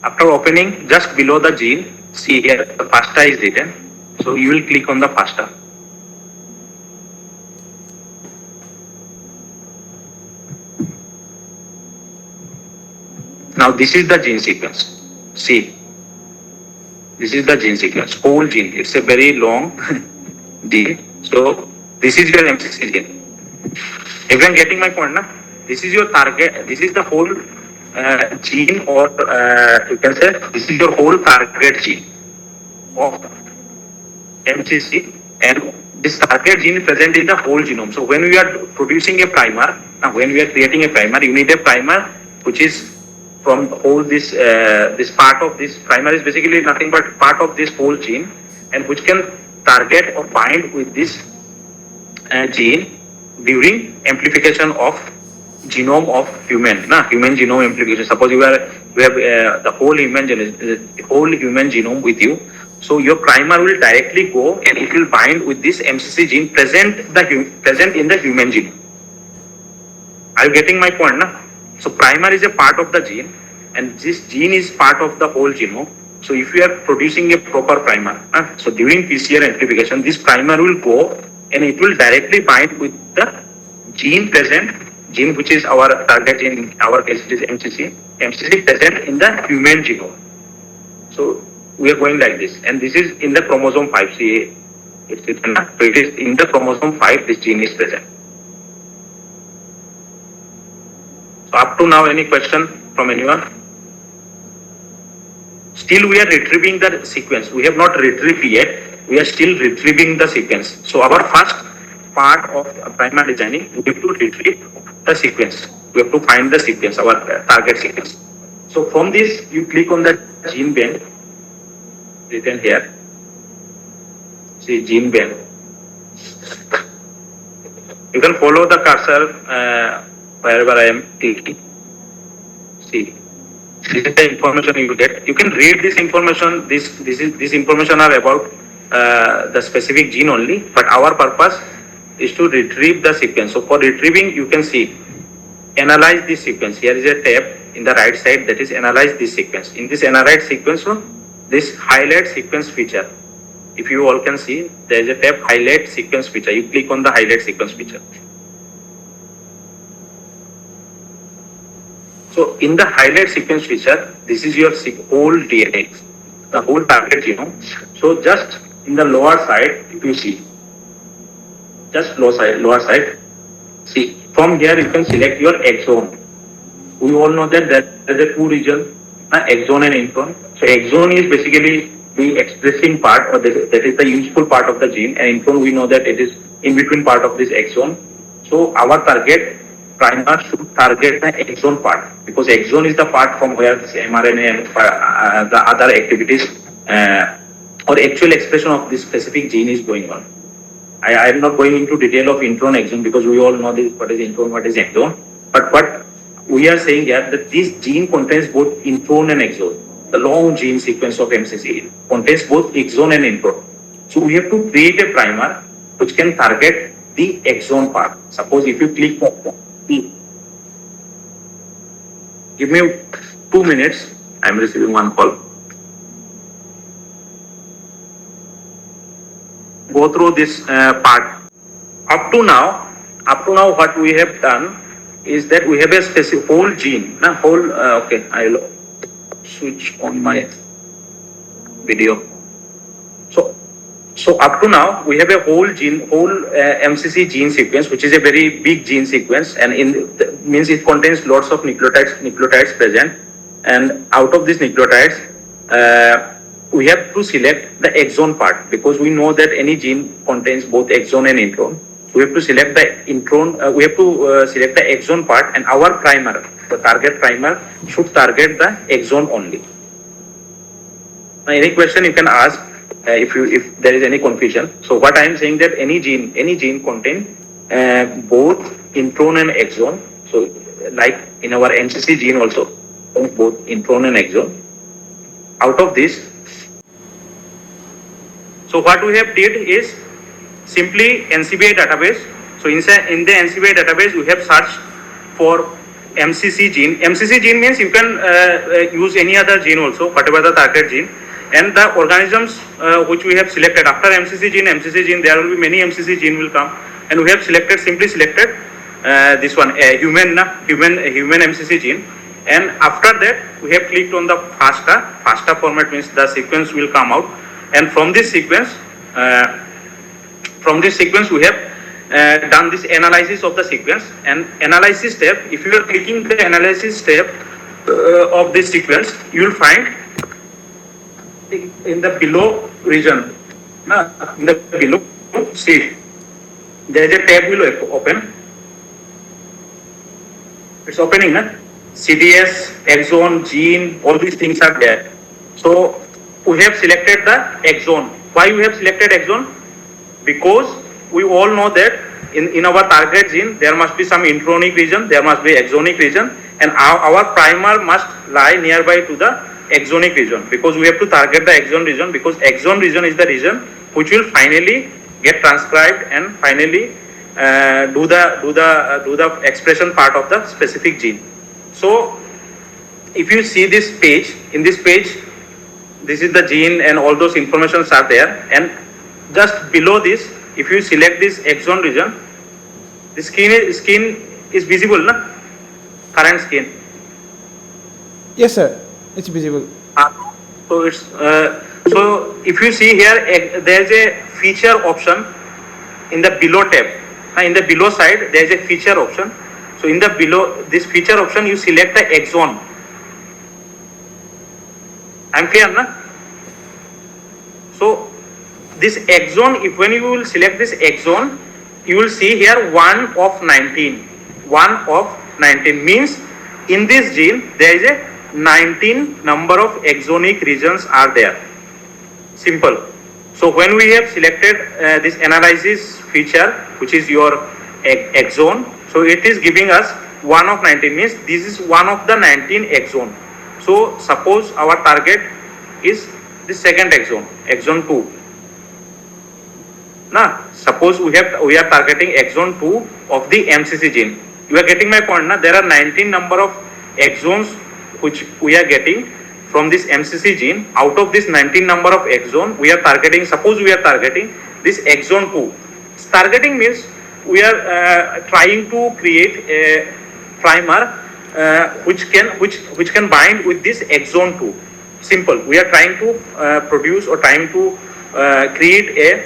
After opening, just below the gene, see here the FASTA is written. So you will click on the FASTA. Now this is the gene sequence. See, this is the gene sequence, whole gene. It's a very long gene. So this is your MCC gene. Everyone getting my point, na? This is your target. This is the whole gene, or you can say this is your whole target gene of MCC, and this target gene is present in the whole genome. So when we are producing a primer, when we are creating a primer, you need a primer which is from whole this part of this primer is basically nothing but part of this whole gene, and which can target or bind with this gene during amplification of genome of human genome amplification. Suppose you have the whole human genome with you, so your primer will directly go and it will bind with this MCC gene present in the human genome. Are you getting my point? So primer is a part of the gene, and this gene is part of the whole genome. So if you are producing a proper primer, so during PCR amplification, this primer will go and it will directly bind with the gene which is our target gene. In our case it is MCC present in the human genome. So we are going like this, and this is in the chromosome 5. See, it is in the chromosome 5 this gene is present. So up to now, any question from anyone? Still we are retrieving the sequence. We have not retrieved yet. We are still retrieving the sequence. So our first part of primer designing, we have to retrieve the sequence. We have to find the sequence, our target sequence. So from this, you click on the gene bank written here. See, gene bank. You can follow the cursor wherever I am clicking. See, this is the information you get. You can read this information. This information are about the specific gene only, but our purpose is to retrieve the sequence. So for retrieving, you can see, analyze this sequence. Here is a tab in the right side that is analyze this sequence. In this analyze sequence, this highlight sequence feature. If you all can see, there is a tab highlight sequence feature. You click on the highlight sequence feature. So in the highlight sequence feature, this is your whole DNA, the whole target genome. So just in the lower side, if you see, just lower side, see, from here you can select your exon. We all know that there is a two region, exon and intron. So exon is basically the expressing part, or that is the useful part of the gene, and intron we know that it is in between part of this exon. So our target primer should target the exon part, because exon is the part from where this mRNA and the other activities or actual expression of this specific gene is going on. I am not going into detail of intron exon, because we all know this, what is intron, what is exon. But what we are saying here, that this gene contains both intron and exon. The long gene sequence of MCC contains both exon and intron. So we have to create a primer which can target the exon part. Suppose if you click give me 2 minutes, I am receiving one call. Go through this part. Up to now, what we have done is that we have a specific whole gene. Okay, I'll switch on my video. So up to now, we have a whole MCC gene sequence, which is a very big gene sequence, and means it contains lots of nucleotides present. And out of these nucleotides, we have to select the exon part, because we know that any gene contains both exon and intron. We have to select the intron. We have to select the exon part, and our primer, the target primer, should target the exon only. Now, any question you can ask. If there is any confusion. So what I am saying, that any gene contain both intron and exon. So like in our MCC gene also, both intron and exon. Out of this, so what we have did is simply NCBI database. So in the NCBI database, we have searched for MCC gene. MCC gene means you can use any other gene also, whatever the target gene. And the organisms which we have selected after MCC gene, there will be many MCC gene will come, and we have simply selected this one, human MCC gene. And after that, we have clicked on the FASTA format, means the sequence will come out. And from this sequence, we have done this analysis of the sequence. And analysis step, if you are clicking the analysis step of this sequence, you will find in the below region, in the below, see, there is a tab will open. It's opening, CDS, exon, gene, all these things are there. So we have selected the exon. Why we have selected exon? Because we all know that in our target gene there must be some intronic region, there must be exonic region, and our primer must lie nearby to the exonic region, because we have to target the exon region, because exon region is the region which will finally get transcribed and finally do the expression part of the specific gene. So if you see this page, in this page, this is the gene and all those informations are there, and just below this, if you select this exon region, the skin is visible, na? Current skin. Yes, sir. It's visible. So it's so if you see here, there is a feature option in the below tab. In the below side, there is a feature option. So in the below this feature option, you select the exon. I'm clear, na? So this exon, if when you will select this exon, you will see here 1 of 19. 1 of 19 means in this gene there is a 19 number of exonic regions are there. Simple. So when we have selected this analysis feature, which is your exon, so it is giving us 1 of 19 means this is 1 of the 19 exon. So suppose our target is the second exon, exon 2. Now, suppose we are targeting exon 2 of the MCC gene. You are getting my point, na? There are 19 number of exons which we are getting from this MCC gene. Out of this 19 number of exon, we are targeting, suppose we are targeting this exon 2. Targeting means we are trying to create a primer which can bind with this exon 2. Simple. We are trying to produce or trying to create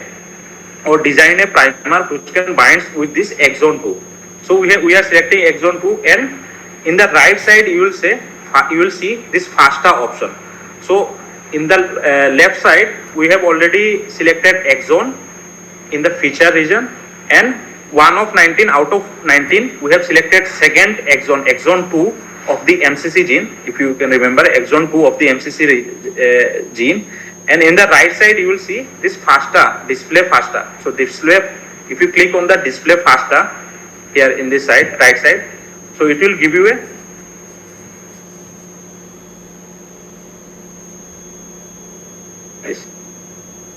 or design a primer which can bind with this exon 2. So we are selecting exon 2, and in the right side you will see this FASTA option. So in the left side we have already selected exon in the feature region, and 1 of 19 out of 19 we have selected second exon 2 of the MCC gene, if you can remember, exon 2 of the MCC gene. And in the right side you will see this FASTA, display FASTA. So display, if you click on the display FASTA here in this side, right side, so it will give you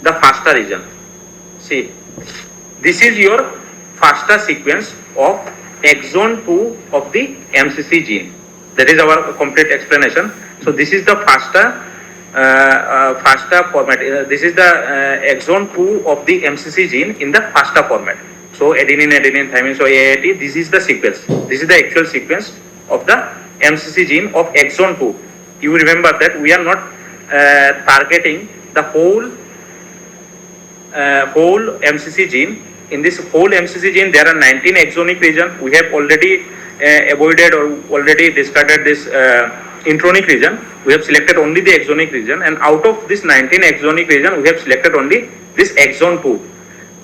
the FASTA region. See, this is your FASTA sequence of exon 2 of the MCC gene. That is our complete explanation. So this is the FASTA format. This is the exon 2 of the MCC gene in the FASTA format. So adenine, thymine, so AIT, this is the sequence. This is the actual sequence of the MCC gene of exon 2. You remember that we are not targeting the whole MCC gene. In this whole MCC gene, there are 19 exonic regions. We have already avoided or already discarded this intronic region. We have selected only the exonic region, and out of this 19 exonic region, we have selected only this exon 2.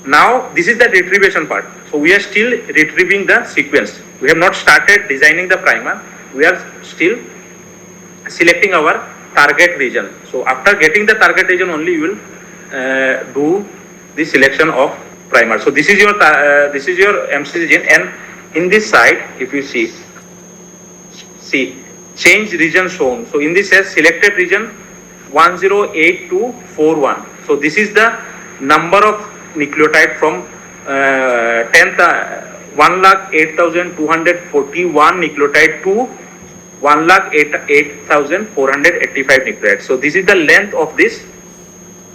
Now this is the retrievation part. So we are still retrieving the sequence. We have not started designing the primer. We are still selecting our target region. So after getting the target region only, you will do the selection of primer. So this is your MCC gene, and in this side, if you see change region shown. So in this says selected region 108241. So this is the number of nucleotide from 1,08,241 nucleotide to 1,08,485 nucleotides. So this is the length of this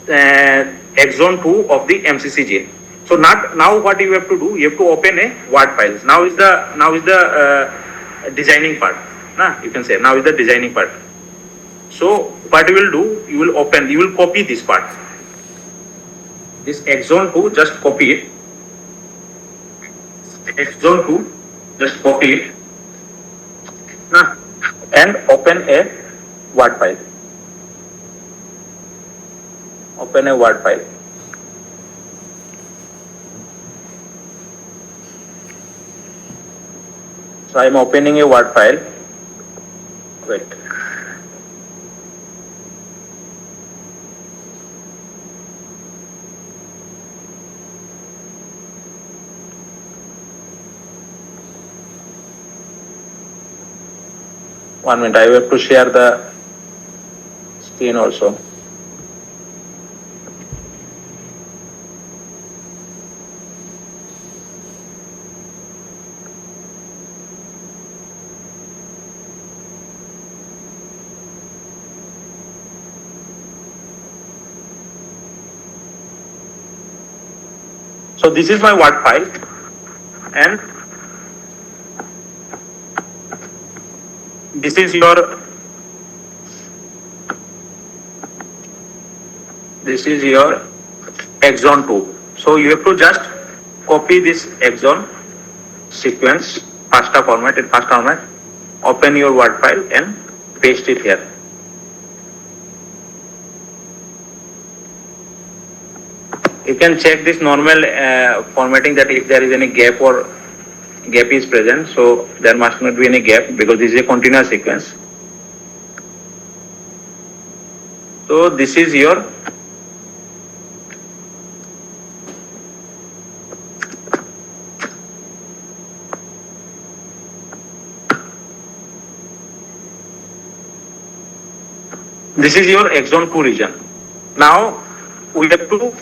exon 2 of the MCC gene. So now what you have to do, you have to open a Word file. Now is the designing part. You can say now is the designing part. So what you will do, you will copy this part. This exon 2, just copy it. Exon 2, just copy it. And open a Word file. Open a Word file. So I am opening a Word file. Wait. 1 minute, I have to share the screen also. So this is my Word file, and this is your Axon 2. So you have to just copy this Axon sequence, FASTA format, in FASTA format, open your Word file and paste it here. You can check this normal formatting, that if there is any gap or gap is present, so there must not be any gap because this is a continuous sequence. So this is your Axon 2 region. Now we have to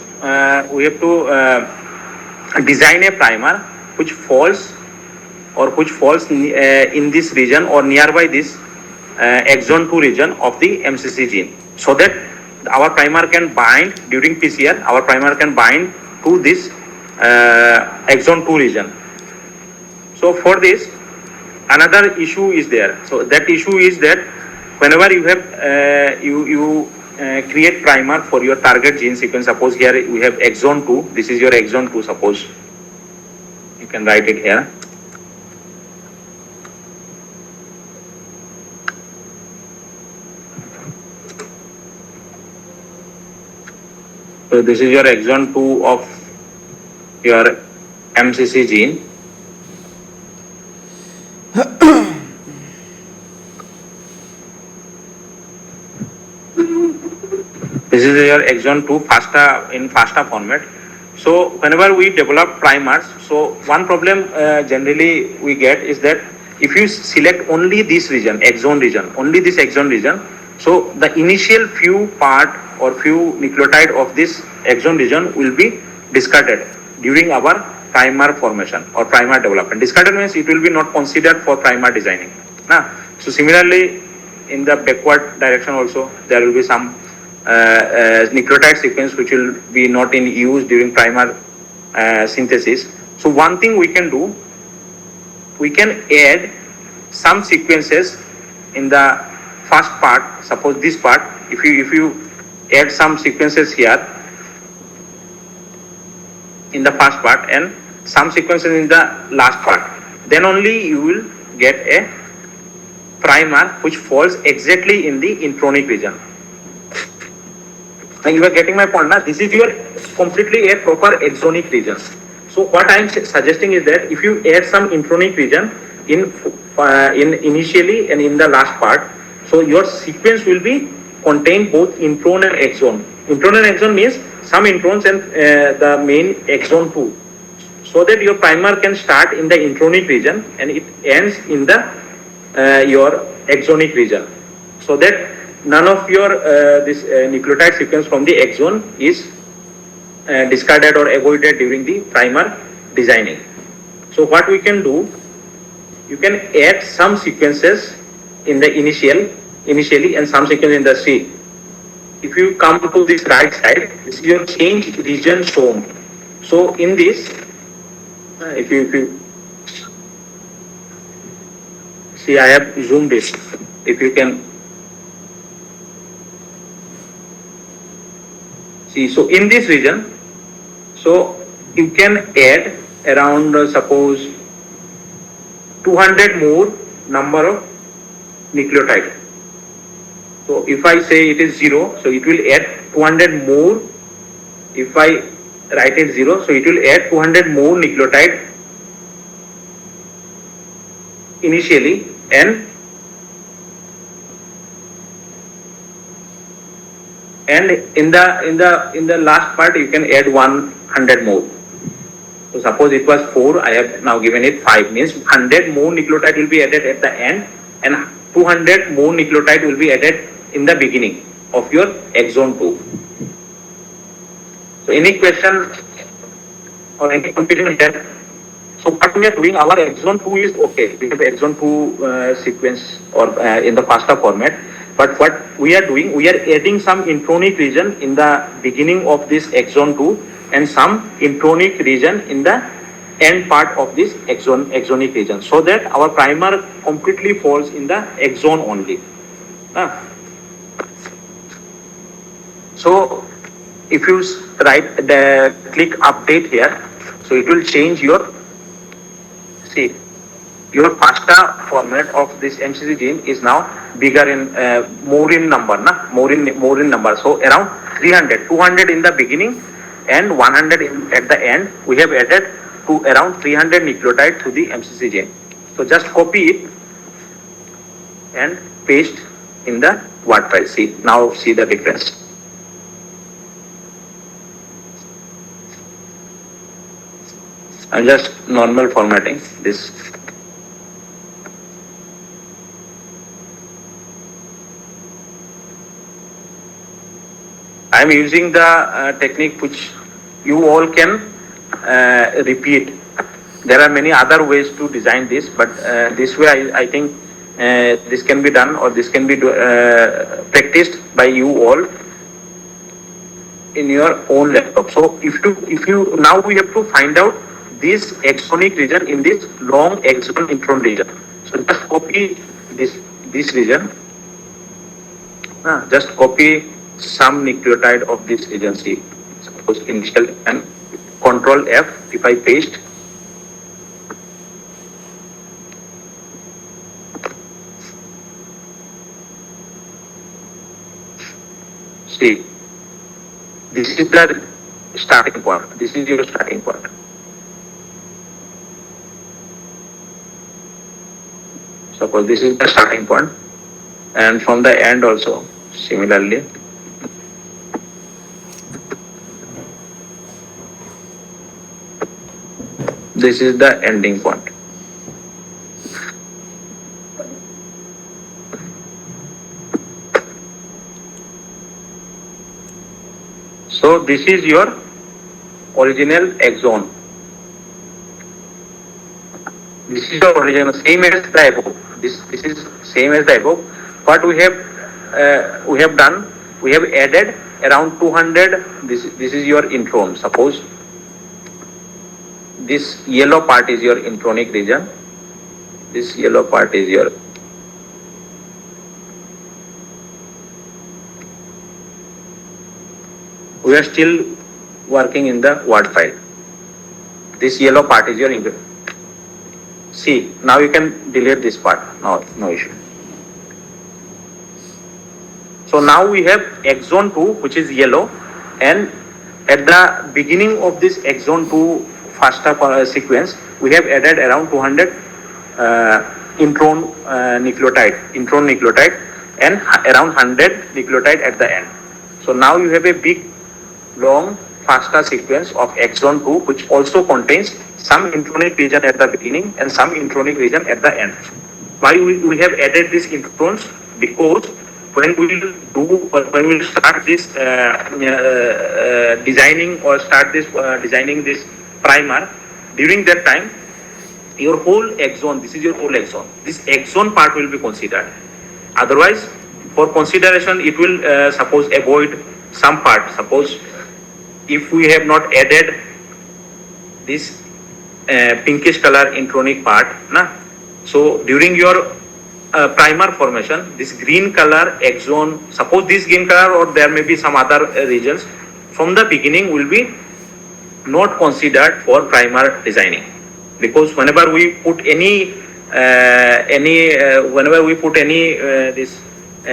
design a primer which falls in this region or nearby this Axon 2 region of the MCC gene, so that our primer can bind during PCR. Our primer can bind to this Axon 2 region. So for this, another issue is there. So that issue is that whenever you have create primer for your target gene sequence, suppose here we have Axon 2, this is your Axon 2, suppose you can write it here. So this is your Axon 2 of your MCC gene. This is your Axon 2 FASTA format. So whenever we develop primers, so one problem generally we get is that if you select only this region, Axon region, only this Axon region, so the initial few part or few nucleotide of this Axon region will be discarded during our primer formation or primer development. Discarded means it will be not considered for primer designing. So similarly, in the backward direction also, there will be some nucleotide sequence which will be not in use during primer synthesis. So one thing we can do, we can add some sequences in the first part. Suppose this part, if you add some sequences here in the first part and some sequences in the last part, then only you will get a primer which falls exactly in the intronic region. Now you are getting my point now. This is your completely a proper axonic region. So what I am suggesting is that if you add some intronic region in initially and in the last part, so your sequence will be contain both intron and exon. Intron and exon means some introns and the main Axon 2, so that your primer can start in the intronic region and it ends in the your axonic region, so that none of your this nucleotide sequence from the axon is discarded or avoided during the primer designing. So what we can do, you can add some sequences in the initially and some sequence in the C. If you come to this right side, this is your change region shown. So in this, if you see, I have zoomed it. If you can see, so in this region, so you can add around suppose 200 more number of nucleotide. So if I say it is 0, so it will add 200 more. If I write it 0, so it will add 200 more nucleotide initially, and in the last part you can add 100 more. So suppose it was 4, I have now given it 5, means 100 more nucleotide will be added at the end, and 200 more nucleotide will be added in the beginning of your exon 2. So any question or any confusion here? So what we are doing, our exon 2 is okay. We have exon 2 sequence or in the FASTA format. But what we are doing, we are adding some intronic region in the beginning of this exon 2 and some intronic region in the end part of this exonic region, so that our primer completely falls in the exon only. So if you click update here, so it will change your FASTA format of this MCC gene is now bigger in more in number, more in number. So around 200 in the beginning and 100 at the end. We have added to around 300 nucleotide to the MCC gene. So just copy it and paste in the Word file. Now see the difference. I'm just normal formatting this. I'm using the technique which you all can repeat. There are many other ways to design this, but this way I think this can be done, or this can be practiced by you all in your own laptop. So if you now we have to find out this exonic region in this long exon intron region. So just copy this region. Just copy some nucleotide of this region. Suppose initial and Control F. If I paste, see, this is the starting point. This is your starting point. Suppose this is the starting point, and from the end also similarly. This is the ending point. So this is your original exon. This is the original, same as the above. This is same as the above. What we have done, we have added around 200. This is your intron. Suppose this yellow part is your intronic region. This yellow part is your we are still working in the Word file. This yellow part is your intron. See, now you can delete this part. No issue. So now we have exon 2, which is yellow, and at the beginning of this exon 2 FASTA sequence, we have added around 200 intron nucleotide and around 100 nucleotide at the end. So now you have a big long FASTA sequence of exon 2, which also contains some intronic region at the beginning and some intronic region at the end. Why we have added these introns? Because when we will start this designing or start this designing this primer, during that time your whole exon, this is your whole exon, this exon part will be considered. Otherwise, for consideration, it will suppose avoid some part. Suppose if we have not added this pinkish color intronic part, so during your primer formation, this green color exon, suppose this green color, or there may be some other regions, from the beginning will be not considered for primer designing. Because whenever we put any this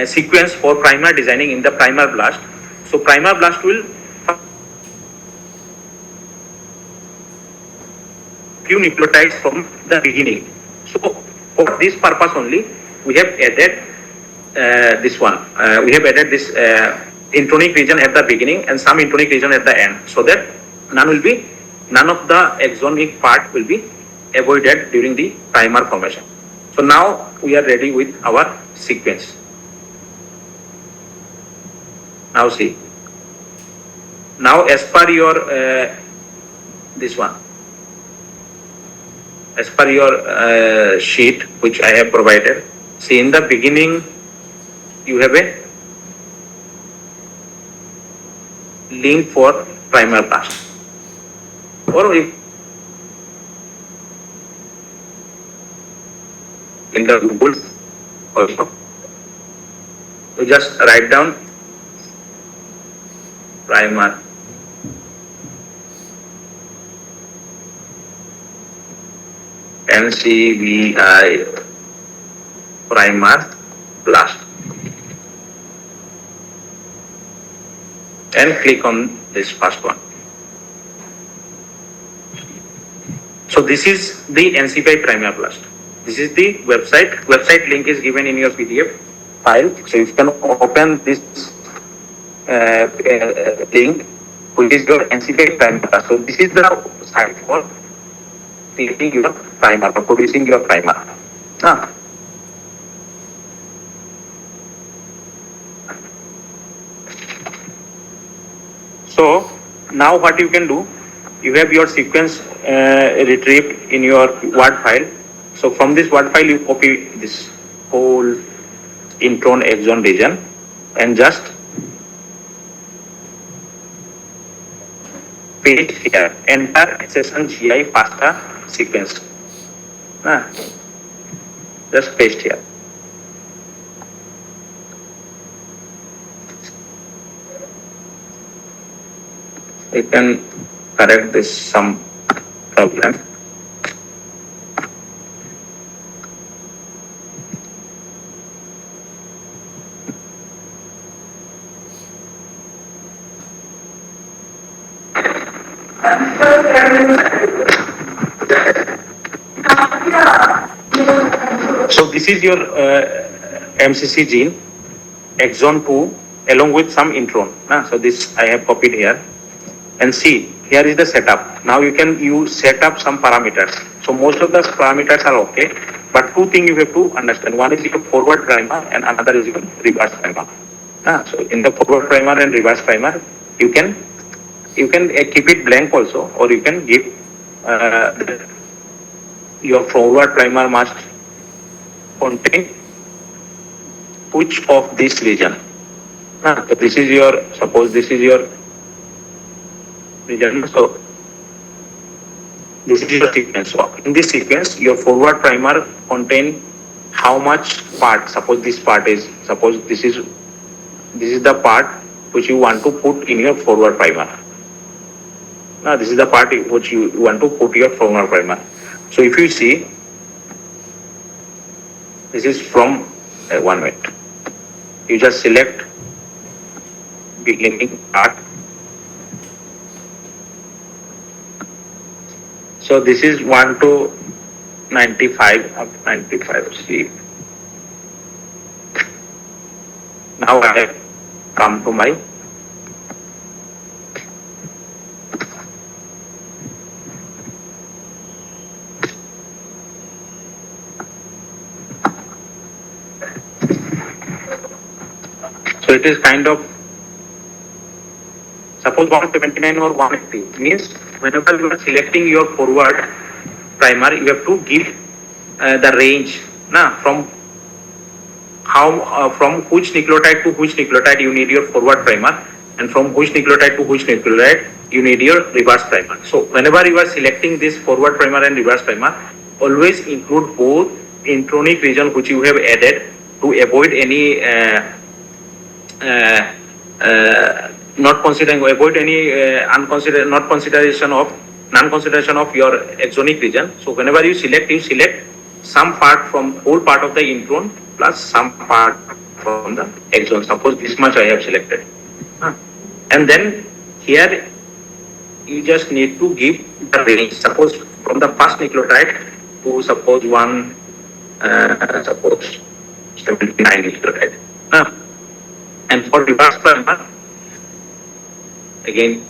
sequence for primer designing in the primer blast, so primer blast will few nucleotides from the beginning. So for this purpose only, we have added this one. We have added this intronic region at the beginning and some intronic region at the end, so that none of the exonic part will be avoided during the primer formation. So now we are ready with our sequence. Now see. Now as per your this one, as per your sheet which I have provided, see in the beginning you have a link for primer blast, or if in the Google also, you just write down primer NCVI primer blast and click on this first one. So this is the NCVI primer blast. This is the website. Website link is given in your PDF file. So you can open this link, which is your NCVI primer blast. So this is the site for creating your primer, for producing your primer. So now what you can do, you have your sequence retrieved in your Word file. So from this Word file, you copy this whole intron exon region and just paste here, enter session GI FASTA sequence. Just paste here. You can correct this some problem. So this is your MCC gene, exon 2, along with some intron. So this I have copied here. And see, here is the setup. Now you set up some parameters. So most of the parameters are okay, but two things you have to understand. One is your forward primer and another is your reverse primer. So in the forward primer and reverse primer, you can keep it blank also, or you can give your forward primer must contain which of this region. So this is your, suppose this is your region. So this is your sequence. So in this sequence, your forward primer contain how much part. Suppose this is the part which you want to put in your forward primer. Now this is the part which you want to put your forward primer. So if you see, this is from 1 minute. You just select beginning part. So this is 1 to 95 up 95. See. Now I have come to my it is kind of, suppose 179 or 180 means whenever you are selecting your forward primer, you have to give the range from which nucleotide to which nucleotide you need your forward primer, and from which nucleotide to which nucleotide you need your reverse primer. So whenever you are selecting this forward primer and reverse primer, always include both intronic region which you have added to avoid any non-consideration of your exonic region. So whenever you select some part from whole part of the intron plus some part from the exon. Suppose this much I have selected, and then here you just need to give the range. Suppose from the first nucleotide to suppose 79 nucleotide. And for reverse primer, again,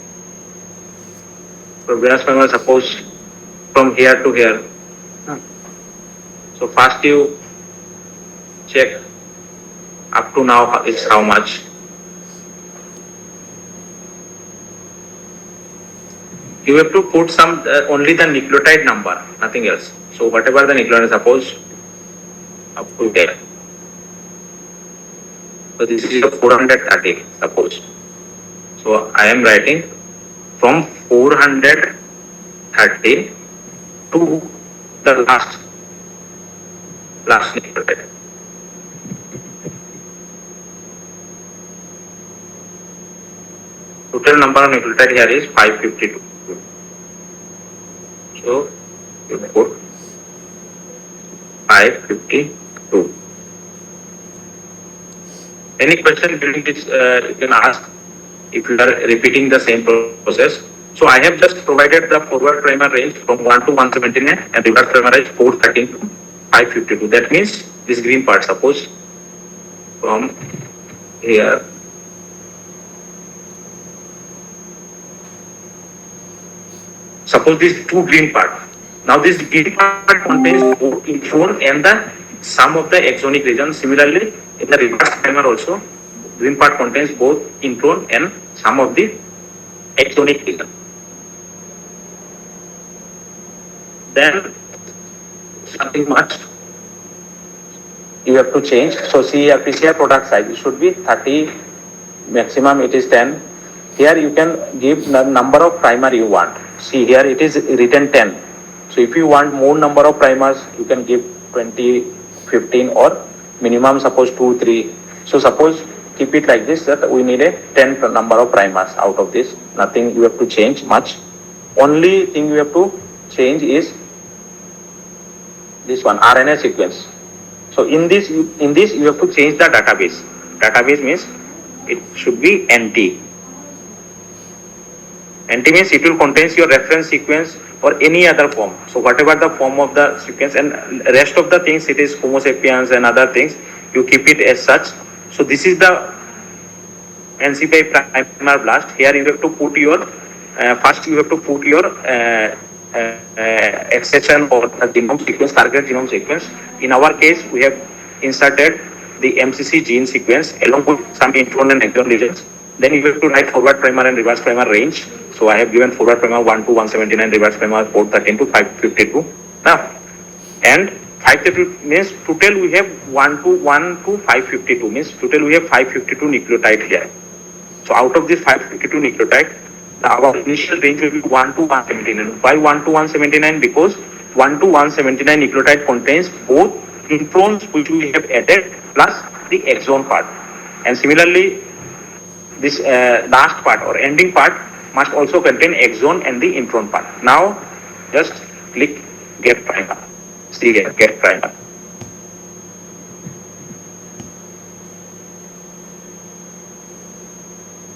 for reverse primer, suppose from here to here. So So first you check up to now is how much. You have to put some only the nucleotide number, nothing else. So whatever the nucleotide, suppose up to there. So this is your 430, suppose. So I am writing from 430 to the last nucleotide. Total number of nucleotide here is 552. So you put 552. Any question during this you can ask if you are repeating the same process. So I have just provided the forward primer range from 1 to 179 and reverse primer range 413 to 552. That means this green part, suppose from here. Suppose this two green part. Now this green part contains both intron and the sum of the exonic region. Similarly, in the reverse primer also, green part contains both intron and sum of the exonic region. Then something much you have to change. So see here PCR product size, it should be 30, maximum it is 10. Here you can give the number of primer you want. See here it is written 10. So if you want more number of primers, you can give 20, 15 or minimum suppose 2, 3. So suppose keep it like this, that we need a 10 number of primers out of this. Nothing you have to change much. Only thing you have to change is this one, RNA sequence. So in this you have to change the database. Database means it should be NT. NT means it will contains your reference sequence or any other form. So whatever the form of the sequence and rest of the things, it is Homo sapiens and other things, you keep it as such. So this is the NCPI primer blast. Here you have to put your, first you have to put your accession or the genome sequence, target genome sequence. In our case, we have inserted the MCC gene sequence along with some intron and exon regions. Then you have to write forward primer and reverse primer range. So I have given forward primer 1 to 179, reverse primer 413 to 552. Now, and 552 means total we have 1 to 552 means total we have 552 nucleotide here. So out of this 552 nucleotide, our initial range will be 1 to 179. Why 1 to 179? Because 1 to 179 nucleotide contains both introns which we have added plus the exon part. And similarly, this last part or ending part must also contain exon and the intron part. Now, just click get primer. See here, get primer.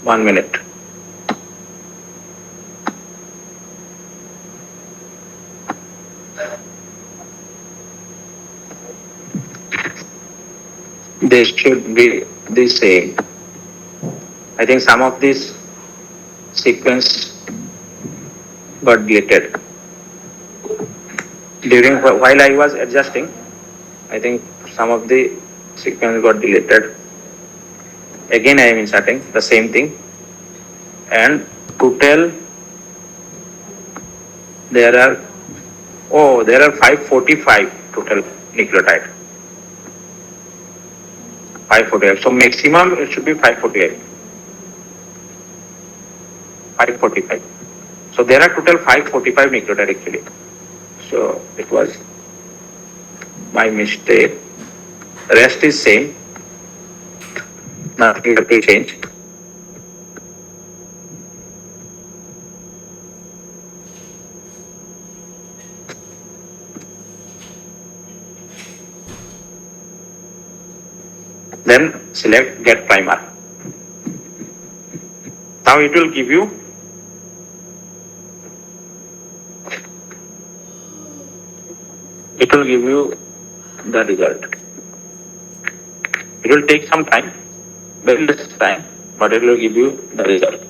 One minute. They should be the same. I think some of this sequence got deleted. While I was adjusting, I think some of the sequence got deleted. Again I am inserting the same thing. And total there are 545 total nucleotide. 548. So maximum it should be 548. 545. So there are total 545 nucleotide actually. So it was my mistake. Rest is same. Nothing have to change. Then select get primer. Now it will give you the result. It will take some time, very less time, but it will give you the result.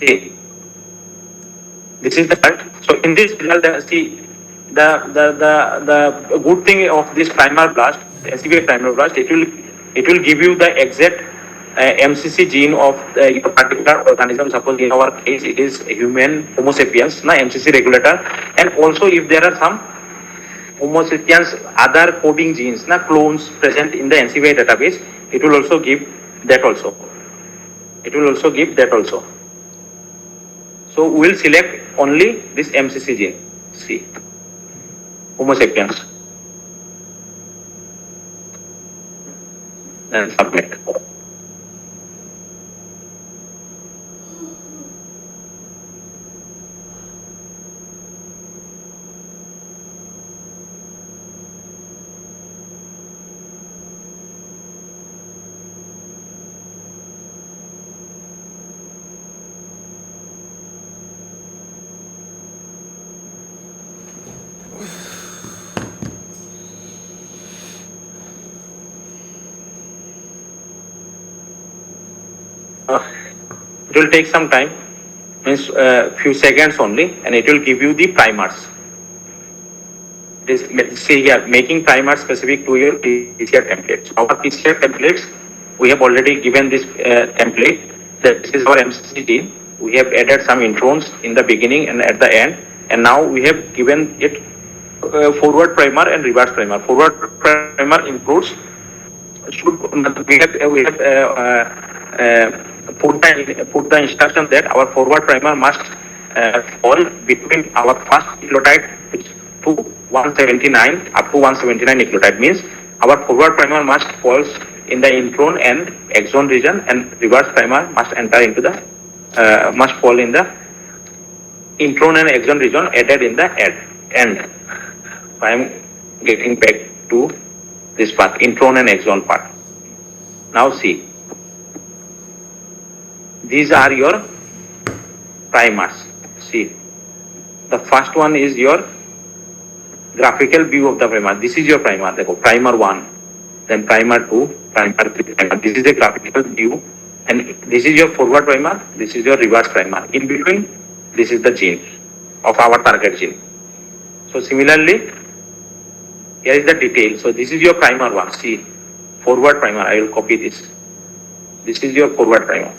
See, this is the part. So in this result, see the good thing of this primer blast, SCBA primer blast, it will give you the exact MCC gene of your particular organism. Suppose in our case it is human Homo sapiens, na MCC regulator, and also if there are some Homo sapiens other coding genes, na clones present in the NCBI database, it will also give that also. It will also give that also. So we will select only this MCC gene. See, Homo sapiens, and submit. It will take some time, means few seconds only, and it will give you the primers. See here, making primers specific to your PCR templates. Our PCR templates, we have already given this template. That this is our MCC gene. We have added some introns in the beginning and at the end, and now we have given it forward primer and reverse primer. Forward primer includes we have put the instruction that our forward primer must fall between our first nucleotide to 179 up to 179 nucleotide, means our forward primer must fall in the intron and exon region, and reverse primer must enter into the must fall in the intron and exon region added in the end. I am getting back to this part, intron and exon part. Now see, these are your primers. See, the first one is your graphical view of the primer. This is your primer. Primer 1, then primer 2, primer 3, primer. This is the graphical view, and this is your forward primer, this is your reverse primer. In between, this is the gene of our target gene. So similarly, here is the detail. So this is your primer 1. See, forward primer. I will copy this. This is your forward primer.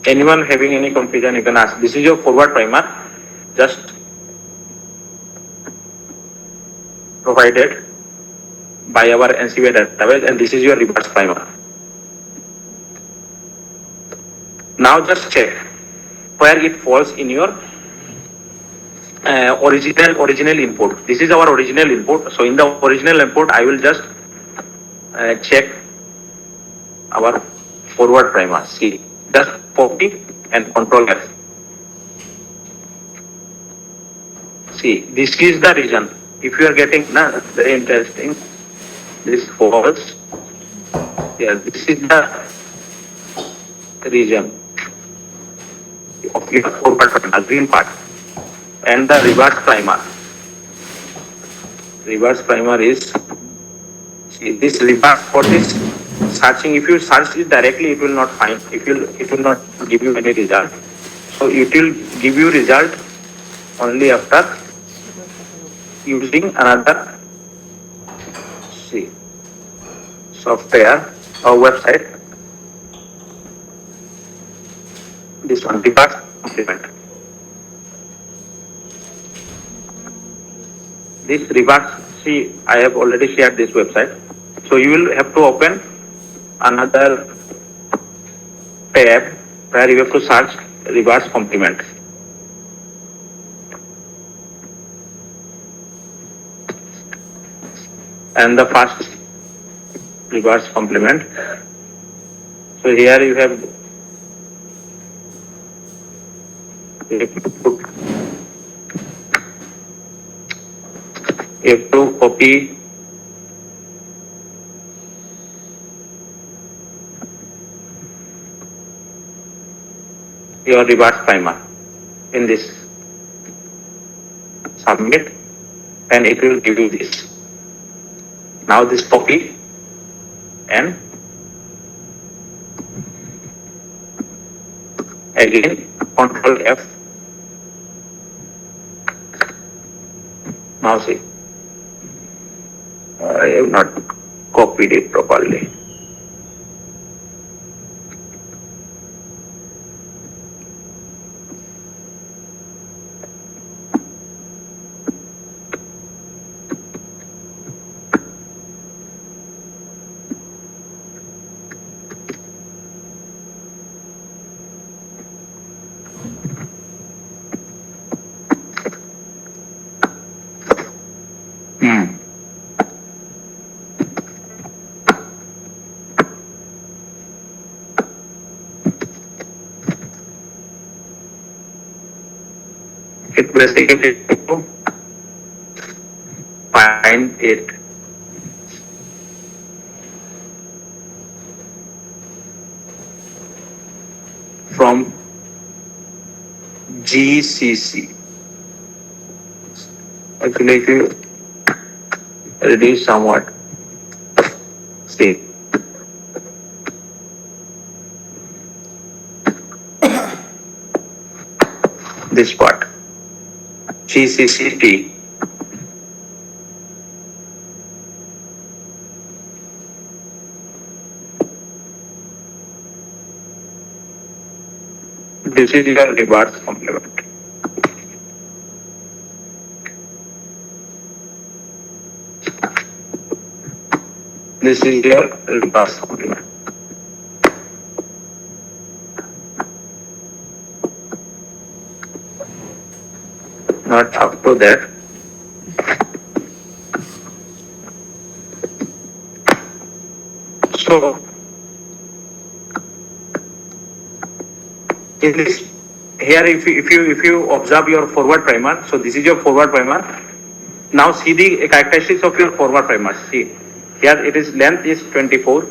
Anyone having any confusion, you can ask. This is your forward primer, just provided by our NCBI database, and this is your reverse primer. Now just check where it falls in your original input. This is our original input. So in the original input, I will just check our forward primer. See, just copy and Control F. See, this is the region. If you are getting very interesting, this falls. Yeah, this is the region of your forward primer, green part, and the reverse primer. Reverse primer is, see, this reverse for this searching. If you search it directly, it will not find. It will not give you any result. So it will give you result only after using another software or website. This one, reverse complement. This reverse, see, I have already shared this website. So you will have to open another tab where you have to search reverse complement. And the first reverse complement. So here you have to copy your reverse primer in this, submit, and it will give you this. Now this copy and again Control F. Now see, I have not copied it properly. It basically find it from GCC. Actually, if you reduce somewhat, see. This part, GCCT. This is your reverse complement. This is your reverse complement. Not up to that. So, in this here, if you observe your forward primer, so this is your forward primer. Now see the characteristics of your forward primer. See, here it is length is 24.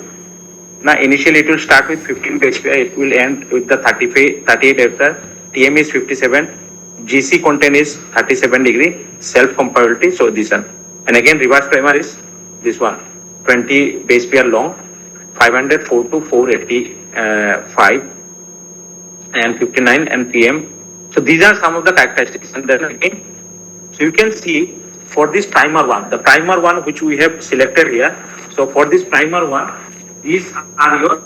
Now initially it will start with 15 PSPI, it will end with the 38 after. TM is 57. GC content is 37 degree. Self compatibility, so this one. And again reverse primer is this one. 20 base pair long, 504 to 485 and 59 and PM. So these are some of the characteristics. And then again, so you can see for this primer one, the primer one which we have selected here. So for this primer one, these are your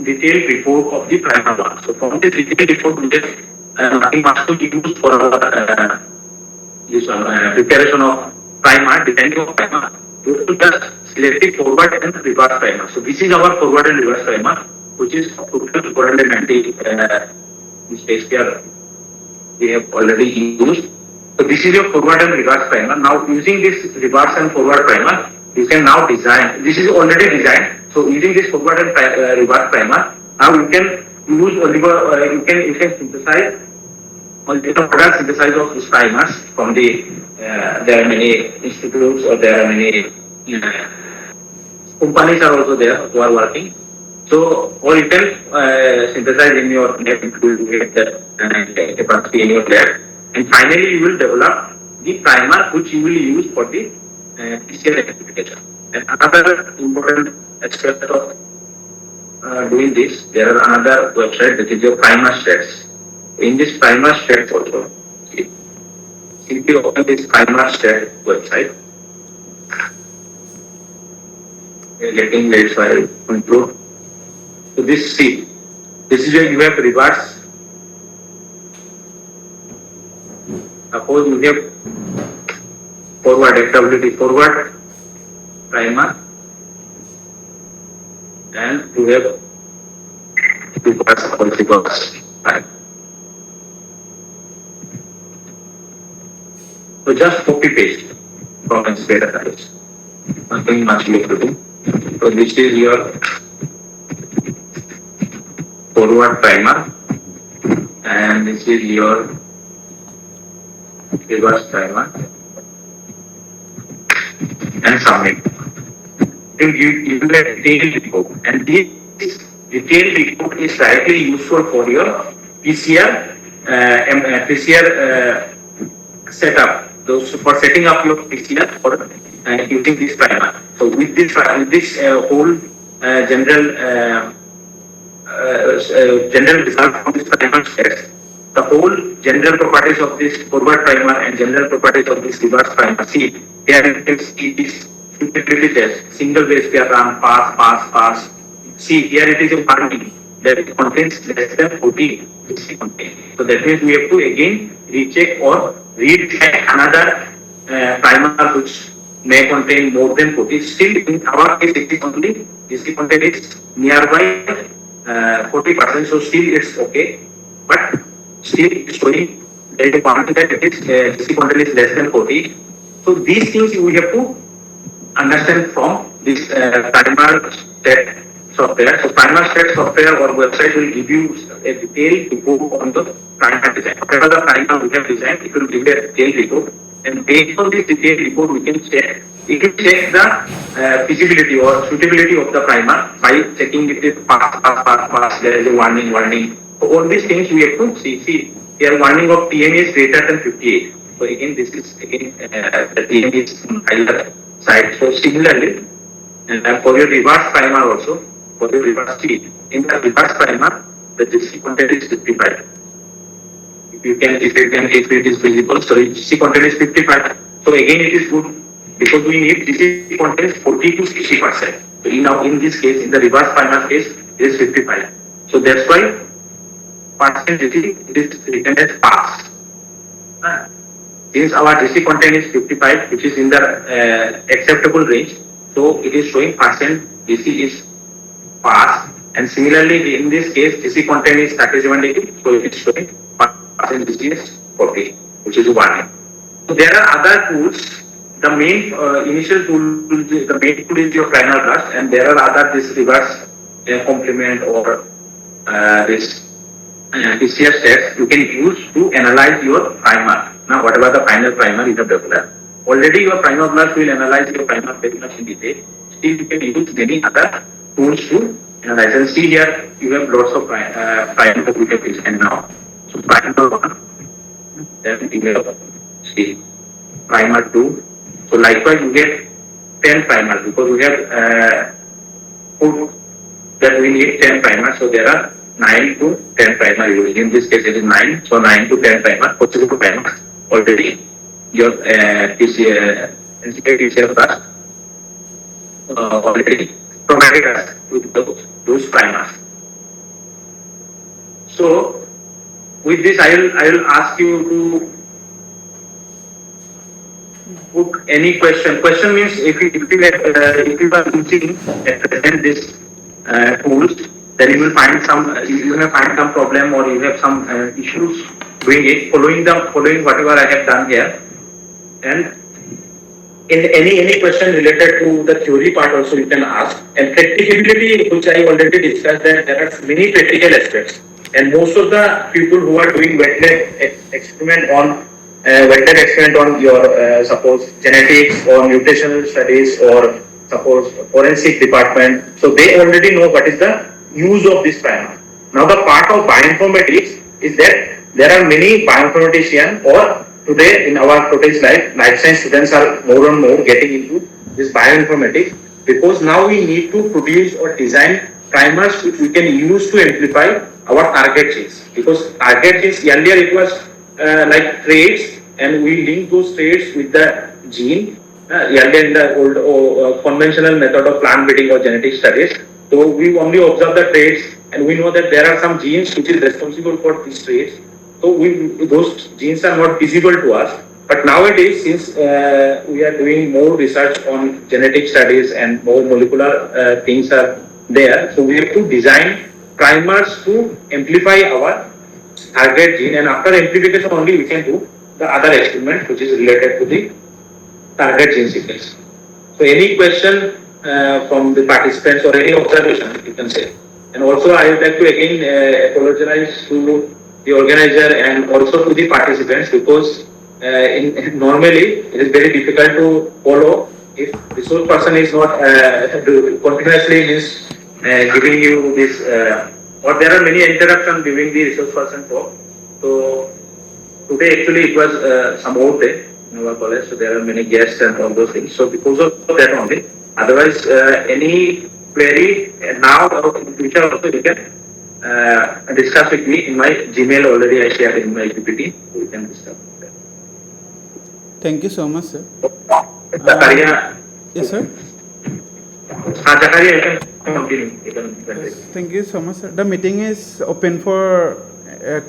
detailed report of the primer one. So from this detailed report, we just nothing much to use for our this preparation of primer, designing of primer. You have to just select the forward and reverse primer. So this is our forward and reverse primer, which is total 490 space here we have already used. So this is your forward and reverse primer. Now using this reverse and forward primer, you can now design. This is already designed. So using this forward and reverse primer, now you can use you can synthesize multiple product synthesize of these primers from the there are many institutes or there are many companies are also there who are working. So, or you can synthesize in your net to get the capacity in your lab. And finally, you will develop the primer which you will use for the PCR application. And another important aspect of doing this, there are another website that is your primer stats. In this primer stats also, simply open this primer stat website. We are getting late, so I will conclude. So this is where you have reverse. Suppose you have forward FWD forward primer and you have reverse. So just copy paste from this data types. Nothing much to do. So this is your forward primer and this is your reverse primer and submit. Then you will get detailed report, and this detailed report is directly useful for your PCR setup. Those for setting up your PCR for using this primer. So with this whole general result from this primer sets, the whole general properties of this forward primer and general properties of this reverse primer. See, here you can see this suitability test, single base pair run, pass. See, here it is a warning that it contains less than 40 DC content. So that means we have to again recheck or retry another primer which may contain more than 40. Still, in our case, it is only DC content is nearby 40%, so still it's okay. But still, it's showing there is a quantity that it is DC content is less than 40. So these things we have to understand from this primer stat software. So primer stat software or website will give you a detailed report on the primer design. Whatever the primer we have designed, it will give a detailed report. And based on this detailed report, we can check. You can check the feasibility or suitability of the primer by checking if it is pass. There is a warning. So all these things we have to see. Here warning of TM is greater than 58. So again, this is again the TM is higher side. So similarly, for your reverse primer also, for your reverse speed, in the reverse primer, the GC content is 55. If it is visible, so GC content is 55. So again, it is good because we need GC content 40 to 60%. So in this case, in the reverse primer case, it is 55. So that's why percent GC is written as pass. Since our GC content is 55, which is in the acceptable range, so it is showing percent GC is pass. And similarly, in this case, GC content is 37 degree, so it is showing percent GC is 40, which is 1. So there are other tools. The main initial tool, the main tool is your primer brush, and there are other this reverse complement or this TCF sets you can use to analyze your primer. Now, whatever the final primer you have developed, already your primer brush will analyze your primer very much in detail. Still, you can use many other tools to analyze. And see here, you have lots of primer that we have designed now. So primer 1, then you have see primer 2. So likewise, you get 10 primers because we have put that we need 10 primers. So there are 9 to 10 primer used. In this case, it is 9. So 9 to 10 primer, possible primers already. Your TCF brush already provided us with those primers. So with this, I will ask you to put any question. Question means if you are using this tools, then you will find you may find some problem or you have some issues doing it, following whatever I have done here. And in any question related to the theory part also you can ask. And practicability, which I already discussed, that there are many practical aspects. And most of the people who are doing wet lab experiment on your suppose genetics or mutational studies or suppose forensic department, so they already know what is the use of this primer. Now the part of bioinformatics is that there are many bioinformaticians, or today in our today's life science students are more and more getting into this bioinformatics, because now we need to produce or design primers which we can use to amplify our target genes. Because target genes earlier it was like traits, and we link those traits with the gene. Earlier in the old conventional method of plant breeding or genetic studies, so we only observe the traits, and we know that there are some genes which is responsible for these traits. So those genes are not visible to us. But nowadays, since we are doing more research on genetic studies and more molecular things are there, so we have to design primers to amplify our target gene, and after amplification only we can do the other experiment which is related to the target gene sequence. So any question from the participants or any observation you can say. And also I would like to again apologize to the organizer and also to the participants, because normally it is very difficult to follow if resource person is not continuously giving you this or there are many interruptions during the resource person talk. So today actually it was some old day in our college, so there are many guests and all those things. So because of that only, otherwise any query now or in future also, you can discuss with me in my Gmail already. I shared in my PPT. We can discuss. Thank you so much, sir. Zakaria. Yes, sir. Zakaria, you can continue. You can Yes, continue. thank you so much, sir. The meeting is open for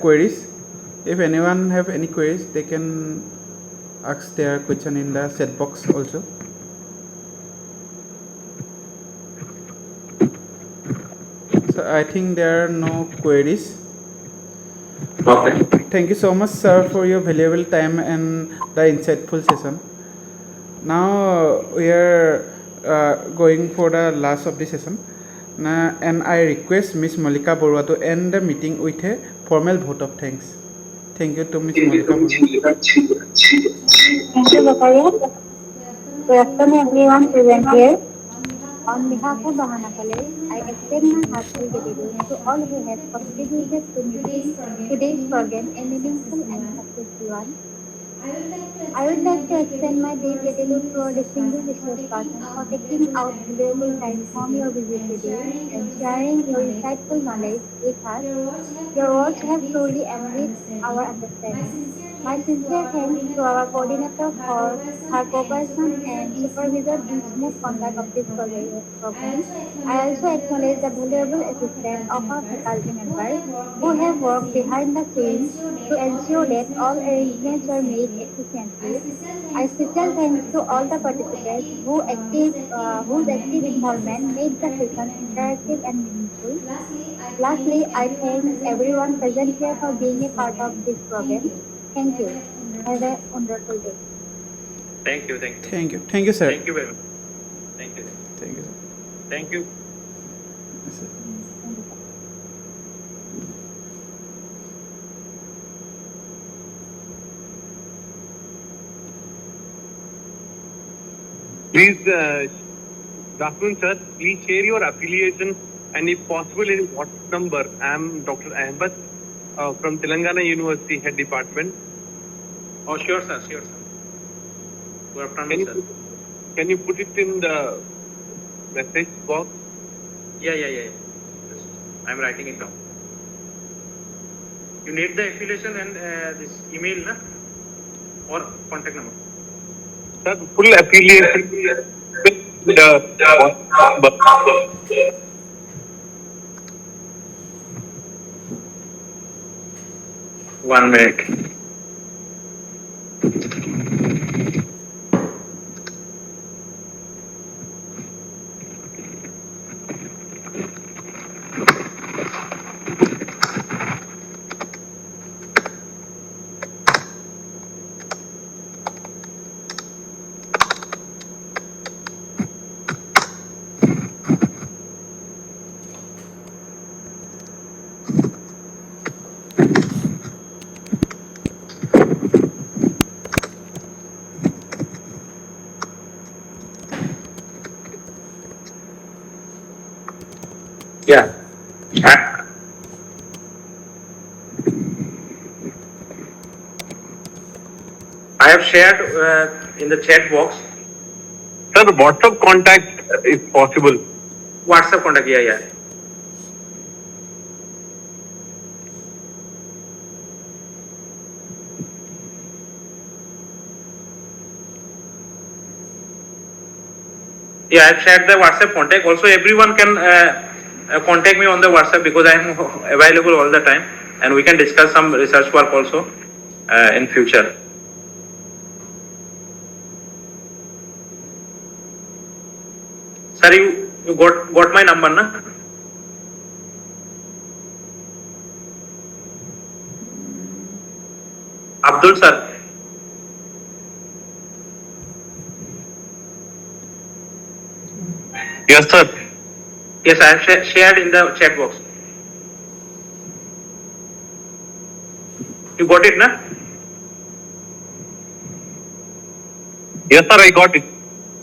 queries. If anyone have any queries, they can ask their question in the chat box also. So I think there are no queries. Okay. Thank you so much, sir, for your valuable time and the insightful session. Now we are going for the last of the session. And I request Ms. Malika Borua to end the meeting with a formal vote of thanks. Thank you to Ms. Malika Borua. Thank you, Zakaria. Good afternoon, everyone present here. On behalf of Bahana College, I extend my heartfelt gratitude to all who have contributed to making today's program a meaningful and successful one. I would like to extend my deep gratitude to our distinguished research partner for taking out valuable time from your busy schedule and sharing your insightful knowledge with us. Your words have truly enriched our understanding. My sincere thanks to our coordinator for her cooperation and supervisor in smooth conduct of this program. I also acknowledge the valuable assistance of our faculty members who have worked behind the scenes to ensure that all arrangements were made efficiently. A special thanks to all the participants whose active involvement made the session interactive and meaningful. Lastly, I thank everyone present here for being a part of this program. Thank you. Have a wonderful day. Thank you. Thank you. Thank you. Thank you, sir. Thank you very much. Thank you. Thank you, sir. Thank you. Yes, sir. Thank you, sir. Please, good afternoon, sir. Please share your affiliation and, if possible, in WhatsApp number. I am Dr. Ahmed from Telangana University Head Department. Oh, sure, sir. Sure, sir. Good afternoon, sir. Can you put it in the message box? Yeah. Yes. I'm writing it down. You need the affiliation and this email, na? Or contact number. Sir, full affiliation with the WhatsApp number. One minute. Yeah. I have shared in the chat box. Sir, WhatsApp contact if possible. WhatsApp contact, yeah. Yeah, I've shared the WhatsApp contact. Also, everyone can contact me on the WhatsApp because I am available all the time, and we can discuss some research work also in future. Sir, you got my number, na? Abdul sir. Yes, sir. Yes, I have shared in the chat box. You got it, na? Yes, sir, I got it.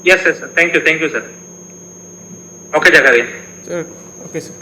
Yes, sir. Thank you, sir. Okay, Zakaria. Sir, okay, sir.